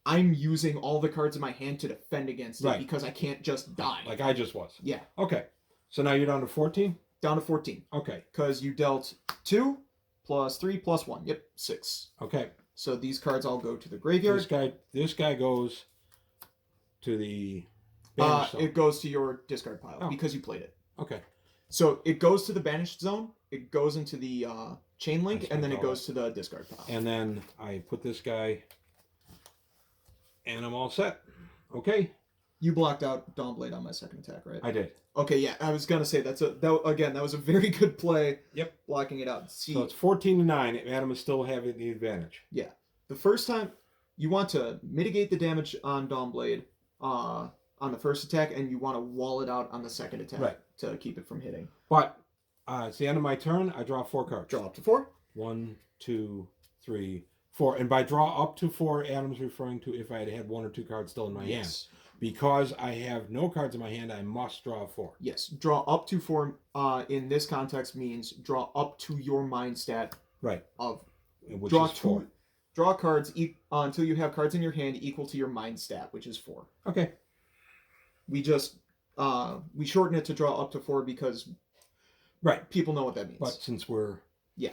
I'm using all the cards in my hand to defend against it because I can't just die. Like I just was. Yeah. Okay. So now you're down to 14? Down to 14. Okay. Because you dealt 2 plus 3 plus 1. Yep, 6. Okay. So these cards all go to the graveyard. This guy goes to the banished zone. It goes to your discard pile because you played it. Okay. So it goes to the banished zone, it goes into the chain link, and then it goes to the discard pile. And then I put this guy, and I'm all set. Okay. You blocked out Dawnblade on my second attack, right? I did. Okay, yeah, I was gonna say that was a very good play. Yep. Blocking it out. See, so it's 14-9. Adam is still having the advantage. Yeah. The first time you want to mitigate the damage on Dawnblade on the first attack, and you want to wall it out on the second attack to keep it from hitting. But it's the end of my turn. I draw 4 cards. Draw up to 4. 1, 2, 3, 4. And by draw up to 4, Adam's referring to if I had 1 or 2 cards still in my hand. Because I have no cards in my hand, I must draw 4. Yes. Draw up to 4 in this context means draw up to your mind stat. Right. Which draw is 4. Draw cards until you have cards in your hand equal to your mind stat, which is 4. Okay. We just we shorten it to draw up to 4 because people know what that means. But since we're yeah.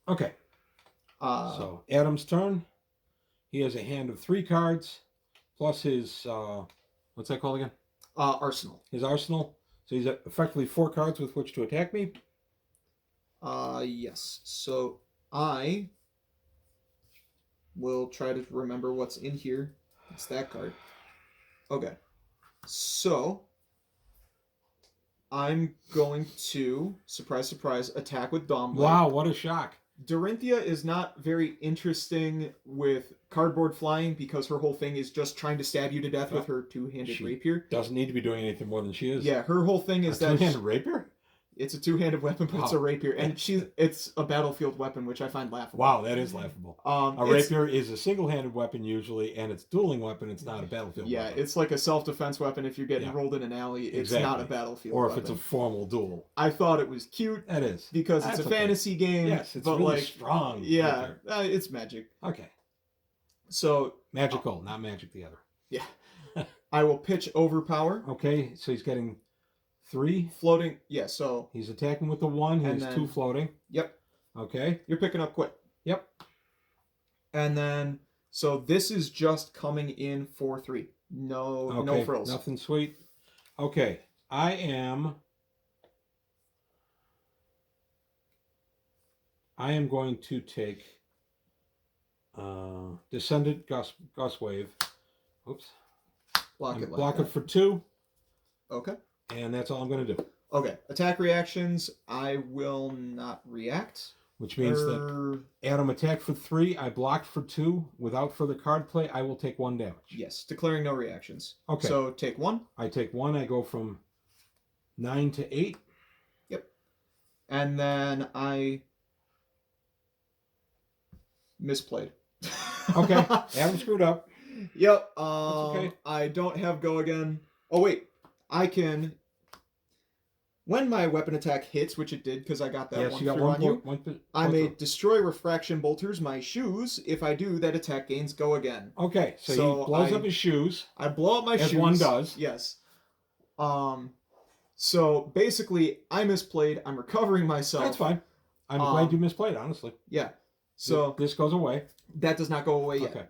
Okay. So Adam's turn. He has a hand of 3 cards plus his what's that called again? Arsenal. His arsenal. So he's effectively 4 cards with which to attack me. Yes. So I will try to remember what's in here. It's that card. Okay. So I'm going to, surprise, surprise, attack with Dawnblade. Wow, what a shock. Dorinthia is not very interesting with cardboard flying because her whole thing is just trying to stab you to death with her 2-handed rapier. Doesn't need to be doing anything more than she is. Yeah, her whole thing is that 2-handed rapier? It's a 2-handed weapon, but it's a rapier, and it's a battlefield weapon, which I find laughable. Wow, that is laughable. A rapier is a single-handed weapon usually, and it's dueling weapon. It's not a battlefield weapon. Yeah, it's like a self-defense weapon. If you're getting rolled in an alley, it's not a battlefield or if weapon. it's a formal duel. I thought it was cute. That is because it's a fantasy game. Yes, it's but really strong. Yeah, it's magic. Okay. So magical, not magic the other. Yeah. I will pitch overpower. Okay, so he's getting 3 floating. Yeah, so he's attacking with the 1. He's 2 floating. Yep. Okay. You're picking up quick. Yep. And then, so this is just coming in for 3. No frills. Nothing sweet. Okay, I am going to take Descendant Gust Wave. Oops. Block it for 2. Okay. And that's all I'm going to do. Okay. Attack reactions, I will not react. Which means that Adam attacked for 3, I blocked for 2. Without further card play, I will take 1 damage. Yes, declaring no reactions. Okay. So take 1. I take 1, I go from 9 to 8. Yep. And then I misplayed. Okay. Adam screwed up. Yep. Okay. I don't have go again. Oh, wait. I can... When my weapon attack hits, which it did because I got that one through on you, I may destroy refraction bolters my shoes. If I do, that attack gains go again. Okay, so he blows up his shoes. I blow up my shoes. As one does. Yes. So basically, I misplayed. I'm recovering myself. That's fine. I'm glad you misplayed, honestly. Yeah. So this goes away. That does not go away yet. Okay.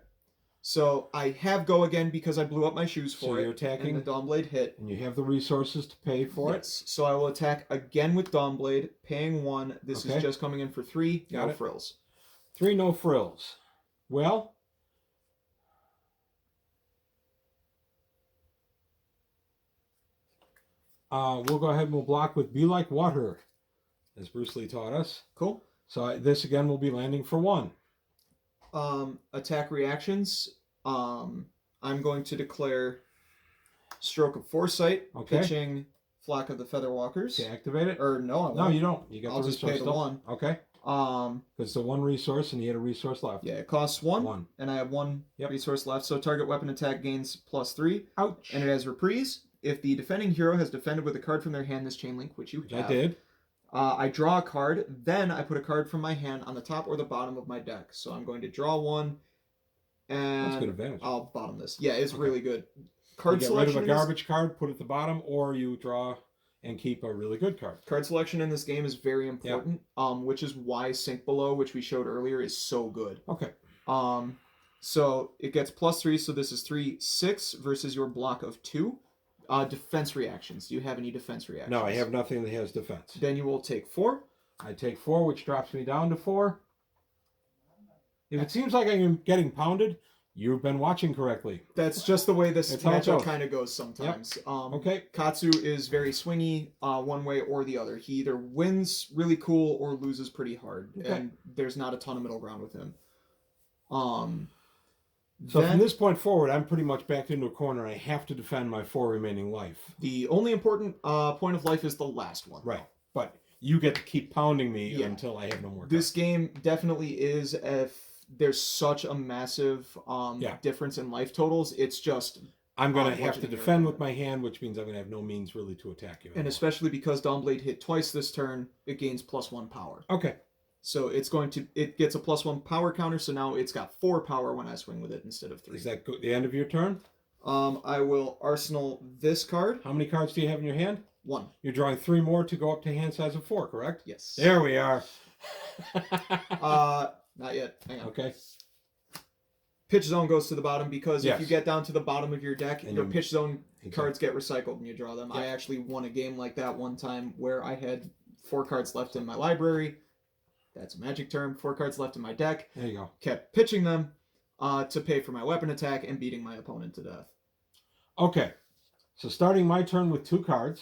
So I have go again because I blew up my shoes for it. So you're attacking. And the Dawnblade hit. And you have the resources to pay for it. So I will attack again with Dawnblade, paying 1. This is just coming in for 3. Got no it. frills. 3 no frills. Well, we'll go ahead and we'll block with Be Like Water, as Bruce Lee taught us. Cool. So this again will be landing for 1. Attack reactions. I'm going to declare Stroke of Foresight, pitching Flock of the Featherwalkers. Okay, activate it. Or no, I won't. No, you don't. You get I'll the just resource pay the 1. Okay. Because it's the 1 resource, and you had a resource left. Yeah, it costs 1. And I have 1 resource left. So target weapon attack gains +3. Ouch. And it has reprise. If the defending hero has defended with a card from their hand this chain link, which you have. I did. I draw a card, then I put a card from my hand on the top or the bottom of my deck. So I'm going to draw 1, and that's good advantage. I'll bottom this. Yeah, it's really good. Card you get selection rid of a garbage card, put it at the bottom, or you draw and keep a really good card. Card selection in this game is very important, which is why Sink Below, which we showed earlier, is so good. Okay. So it gets +3, so this is 3, 6 versus your block of 2. Defense reactions. Do you have any defense reactions? No, I have nothing that has defense. Then you will take 4. I take 4, which drops me down to 4. If it seems like I'm getting pounded, you've been watching correctly. That's just the way this matchup kind of goes sometimes. Yep. Katsu is very swingy one way or the other. He either wins really cool or loses pretty hard. Okay. And there's not a ton of middle ground with him. So from this point forward, I'm pretty much backed into a corner. I have to defend my 4 remaining life. The only important point of life is the last one. Right. But you get to keep pounding me until I have no more. This game definitely is, if there's such a massive difference in life totals, it's just... I'm going to have to defend with my hand, which means I'm going to have no means really to attack you anymore. And especially because Dawnblade hit twice this turn, it gains +1 power. Okay. So it gets a +1 power counter, so now it's got 4 power when I swing with it instead of 3. Is that the end of your turn? I will arsenal this card. How many cards do you have in your hand? 1. You're drawing 3 more to go up to hand size of 4, correct? Yes. There we are. Not yet. Hang on. Okay. Pitch zone goes to the bottom because if you get down to the bottom of your deck, your pitch zone cards get recycled and you draw them. I actually won a game like that one time where I had 4 cards left in my library. That's a magic term. 4 cards left in my deck. There you go. Kept pitching them to pay for my weapon attack and beating my opponent to death. Okay. So starting my turn with 2 cards,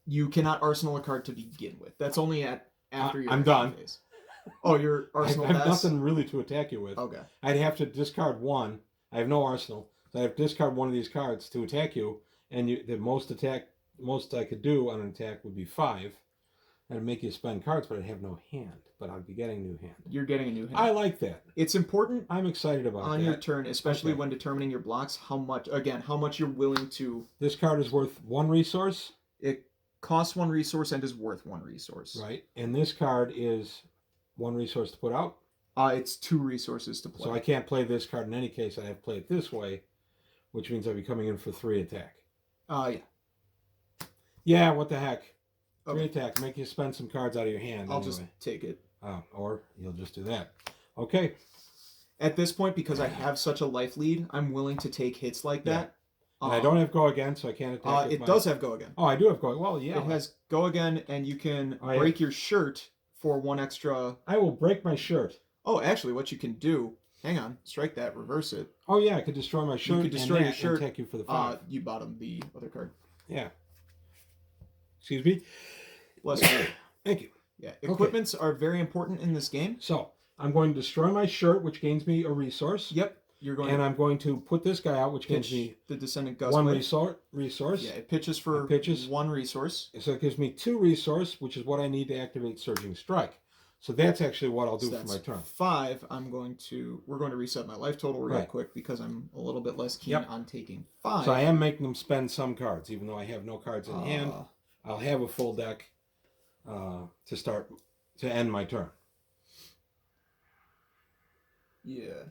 You cannot arsenal a card to begin with. That's only after your I'm done. Phase. Oh, your arsenal I have nothing really to attack you with. Okay. I'd have to discard 1. I have no arsenal. So I have to discard 1 of these cards to attack you, and the most I could do on an attack would be 5. That'd make you spend cards, but I'd have no hand. But I'd be getting a new hand. You're getting a new hand. I like that. It's important. I'm excited about that. On your turn, especially when determining your blocks, how much you're willing to... This card is worth 1 resource. It costs 1 resource and is worth 1 resource. Right. And this card is 1 resource to put out. It's 2 resources to play. So I can't play this card in any case. I have to play it this way, which means I'll be coming in for 3 attack. Yeah. Yeah, what the heck. 3 attack. Make you spend some cards out of your hand. I'll just take it. Or you'll just do that. Okay. At this point, because I have such a life lead, I'm willing to take hits like that. And I don't have go again, so I can't attack. It does have go again. Oh, I do have go. Well, yeah. It has go again, and you can break your shirt for 1 extra. I will break my shirt. Oh, actually, what you can do. Hang on. Strike that. Reverse it. Oh, yeah. I could destroy my shirt. You could destroy your shirt. And attack you for the 5. You bottom the other card. Yeah. Excuse me? Bless you. Thank you. Yeah. Equipments are very important in this game. So, I'm going to destroy my shirt, which gains me a resource. Yep. You're going and I'm going to put this guy out, which gives me the Descendant Gust 1 resource. Yeah, it pitches for 1 resource. So it gives me 2 resource, which is what I need to activate Surging Strike. So that's actually what I'll do for my turn. 5. We're going to reset my life total real quick because I'm a little bit less keen on taking 5. So I am making them spend some cards, even though I have no cards in hand. I'll have a full deck to end my turn. Yeah.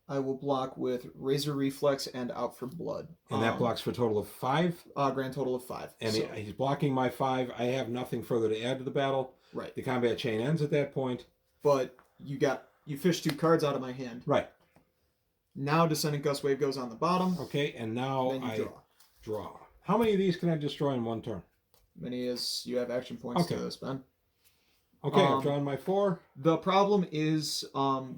I will block with Razor Reflex and Out for Blood. And that blocks for a total of 5? Grand total of 5. And he's blocking my 5. I have nothing further to add to the battle. Right. The combat chain ends at that point. But you fished 2 cards out of my hand. Right. Now Descendant Gust Wave goes on the bottom. Okay, and now I draw. How many of these can I destroy in 1 turn? Many as you have action points to spend. Okay, I've drawn my 4. The problem is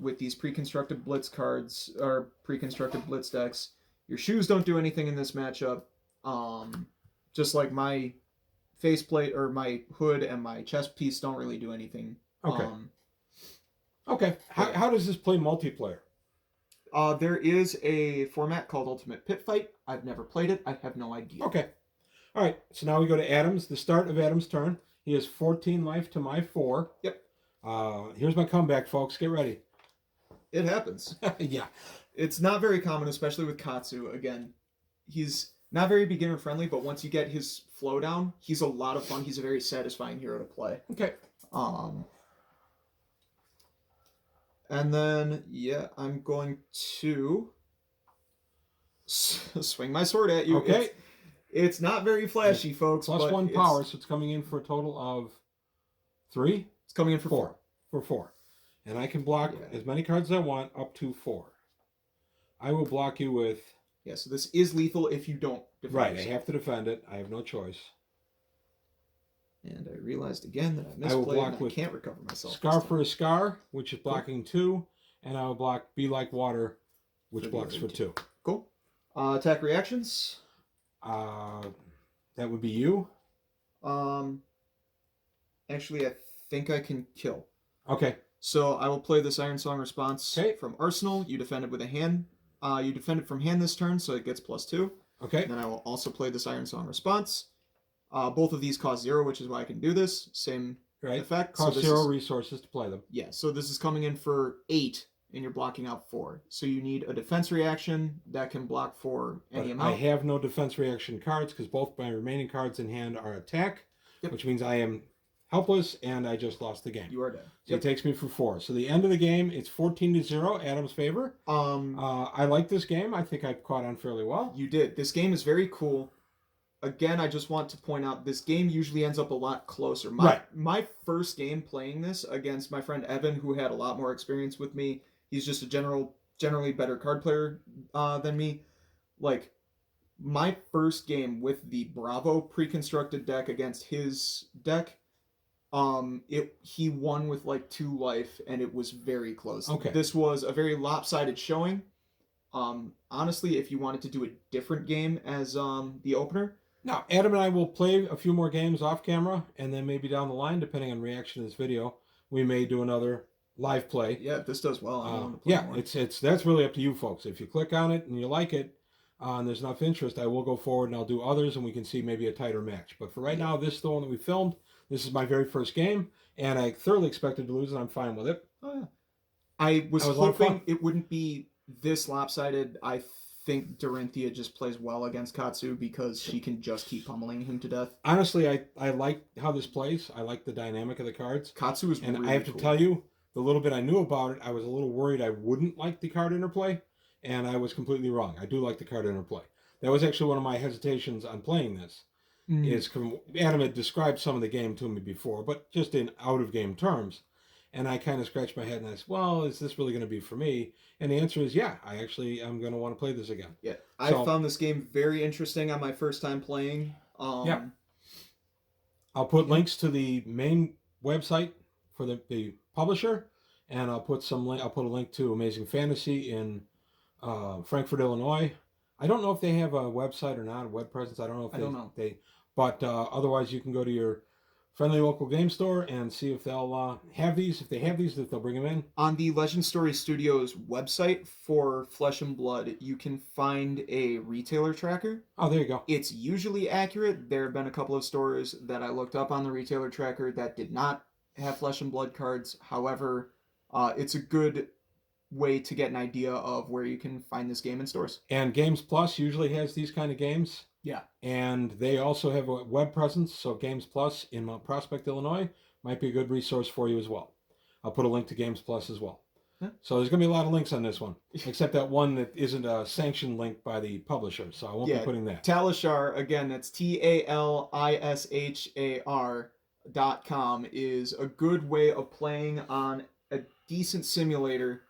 with these pre-constructed blitz cards or pre-constructed blitz decks, your shoes don't do anything in this matchup. Just like my faceplate or my hood and my chest piece don't really do anything. Okay. Okay. How does this play multiplayer? There is a format called Ultimate Pit Fight. I've never played it. I have no idea. Okay. All right. So now we go to Adams. The start of Adams' turn. He has 14 life to my 4. Yep. Here's my comeback, folks. Get ready. It happens. Yeah. It's not very common, especially with Katsu. Again, he's not very beginner friendly, but once you get his flow down, he's a lot of fun. He's a very satisfying hero to play. Okay. And then, I'm going to swing my sword at you. Okay. It's not very flashy, folks. Plus 1 power, so it's coming in for a total of 3? It's coming in for 4. For 4. And I can block as many cards as I want, up to 4. I will block you with... Yeah, so this is lethal if you don't defend yourself. I have to defend it. I have no choice. And I realized again that I misplayed and I can't recover myself. Scar for a Scar, which is blocking 2. And I will block Be Like Water, which blocks for 2. Cool. Attack reactions? That would be you. Actually, I think I can kill. Okay. So I will play this Iron Song response from Arsenal. You defend it with a hand. You defend it from hand this turn, so it gets +2. Okay. And then I will also play this Iron Song response. Both of these cost 0, which is why I can do this. Same effect. Cost 0 resources to play them. Yeah, so this is coming in for 8, and you're blocking out 4. So you need a defense reaction that can block for any amount. I have no defense reaction cards because both my remaining cards in hand are attack, which means I am helpless and I just lost the game. You are dead. So it takes me for 4. So the end of the game, it's 14-0, Adam's favor. I like this game. I think I caught on fairly well. You did. This game is very cool. Again, I just want to point out this game usually ends up a lot closer. My first game playing this against my friend Evan, who had a lot more experience with me. He's just a generally better card player than me. Like, my first game with the Bravo pre-constructed deck against his deck, he won with like 2 life, and it was very close. Okay. This was a very lopsided showing. Honestly, if you wanted to do a different game as the opener. Now, Adam and I will play a few more games off camera, and then maybe down the line, depending on reaction to this video, we may do another live play. Yeah, if this does well, I'm willing to play more. That's really up to you folks. If you click on it and you like it, and there's enough interest, I will go forward and I'll do others, and we can see maybe a tighter match. But for right now, this is the one that we filmed. This is my very first game, and I thoroughly expected to lose, and I'm fine with it. Oh, yeah. I was hoping it wouldn't be this lopsided. I think Dorinthia just plays well against Katsu because she can just keep pummeling him to death. Honestly, I like how this plays. I like the dynamic of the cards. Katsu is really I have to tell you, the little bit I knew about it, I was a little worried I wouldn't like the card interplay, and I was completely wrong. I do like the card interplay. That was actually one of my hesitations on playing this, Mm. Adam had described some of the game to me before, but just in out of game terms. And I kind of scratched my head and I said, well, is this really going to be for me? And the answer is, yeah, I actually am going to want to play this again. Yeah, I So, found this game very interesting on my first time playing. yeah, I'll put Yeah. links to the main website for the publisher, and I'll put a link to Amazing Fantasy in Frankfort, Illinois. I don't know if they have a website or not, a web presence. I don't know if I don't know. but otherwise you can go to your friendly local game store and see if they'll have these. If they have these, if they'll bring them in. On the Legend Story Studios website for Flesh and Blood, you can find a retailer tracker. Oh, there you go. It's usually accurate. There have been a couple of stores that I looked up on the retailer tracker that did not have Flesh and Blood cards. However, it's a good way to get an idea of where you can find this game in stores. And Games Plus usually has these kind of games. Yeah. And they also have a web presence, so Games Plus in Mount Prospect, Illinois, might be a good resource for you as well. I'll put a link to Games Plus as well. Huh? So there's going to be a lot of links on this one, except that one that isn't a sanctioned link by the publisher, so I won't be putting that. Talishar, again, that's TALISHAR.com, is a good way of playing on a decent simulator.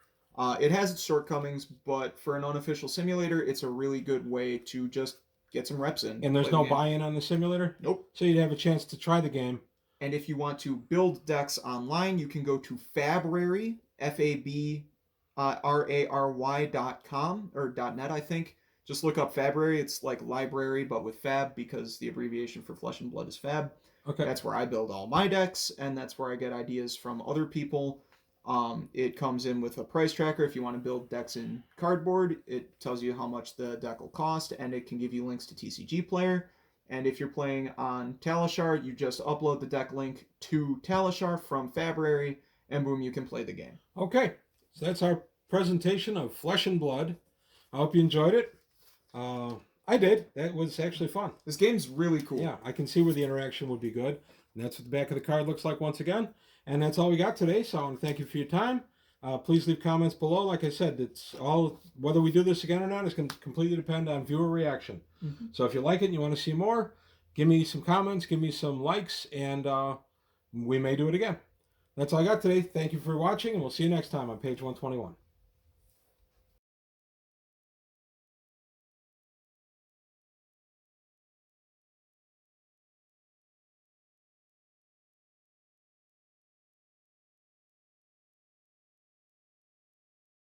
It has its shortcomings, but for an unofficial simulator, it's a really good way to just get some reps in. And there's no buy-in on the simulator? Nope. So you'd have a chance to try the game. And if you want to build decks online, you can go to Fabrary, FABRARY.com, or .net, I think. Just look up Fabrary. It's like library, but with Fab, because the abbreviation for Flesh and Blood is Fab. Okay. That's where I build all my decks, and that's where I get ideas from other people. It comes in with a price tracker. If you want to build decks in cardboard, it tells you how much the deck will cost, and it can give you links to TCG Player. And if you're playing on Talishar, you just upload the deck link to Talishar from Fabrary, and boom, you can play the game. Okay, so that's our presentation of Flesh and Blood. I hope you enjoyed it. I did. That was actually fun. This game's really cool. Yeah, I can see where the interaction would be good. And that's what the back of the card looks like once again. And that's all we got today, so I want to thank you for your time. Please leave comments below. Like I said, it's all, whether we do this again or not, is going to completely depend on viewer reaction. Mm-hmm. So if you like it and you want to see more, give me some comments, give me some likes, and we may do it again. That's all I got today. Thank you for watching, and we'll see you next time on page 121.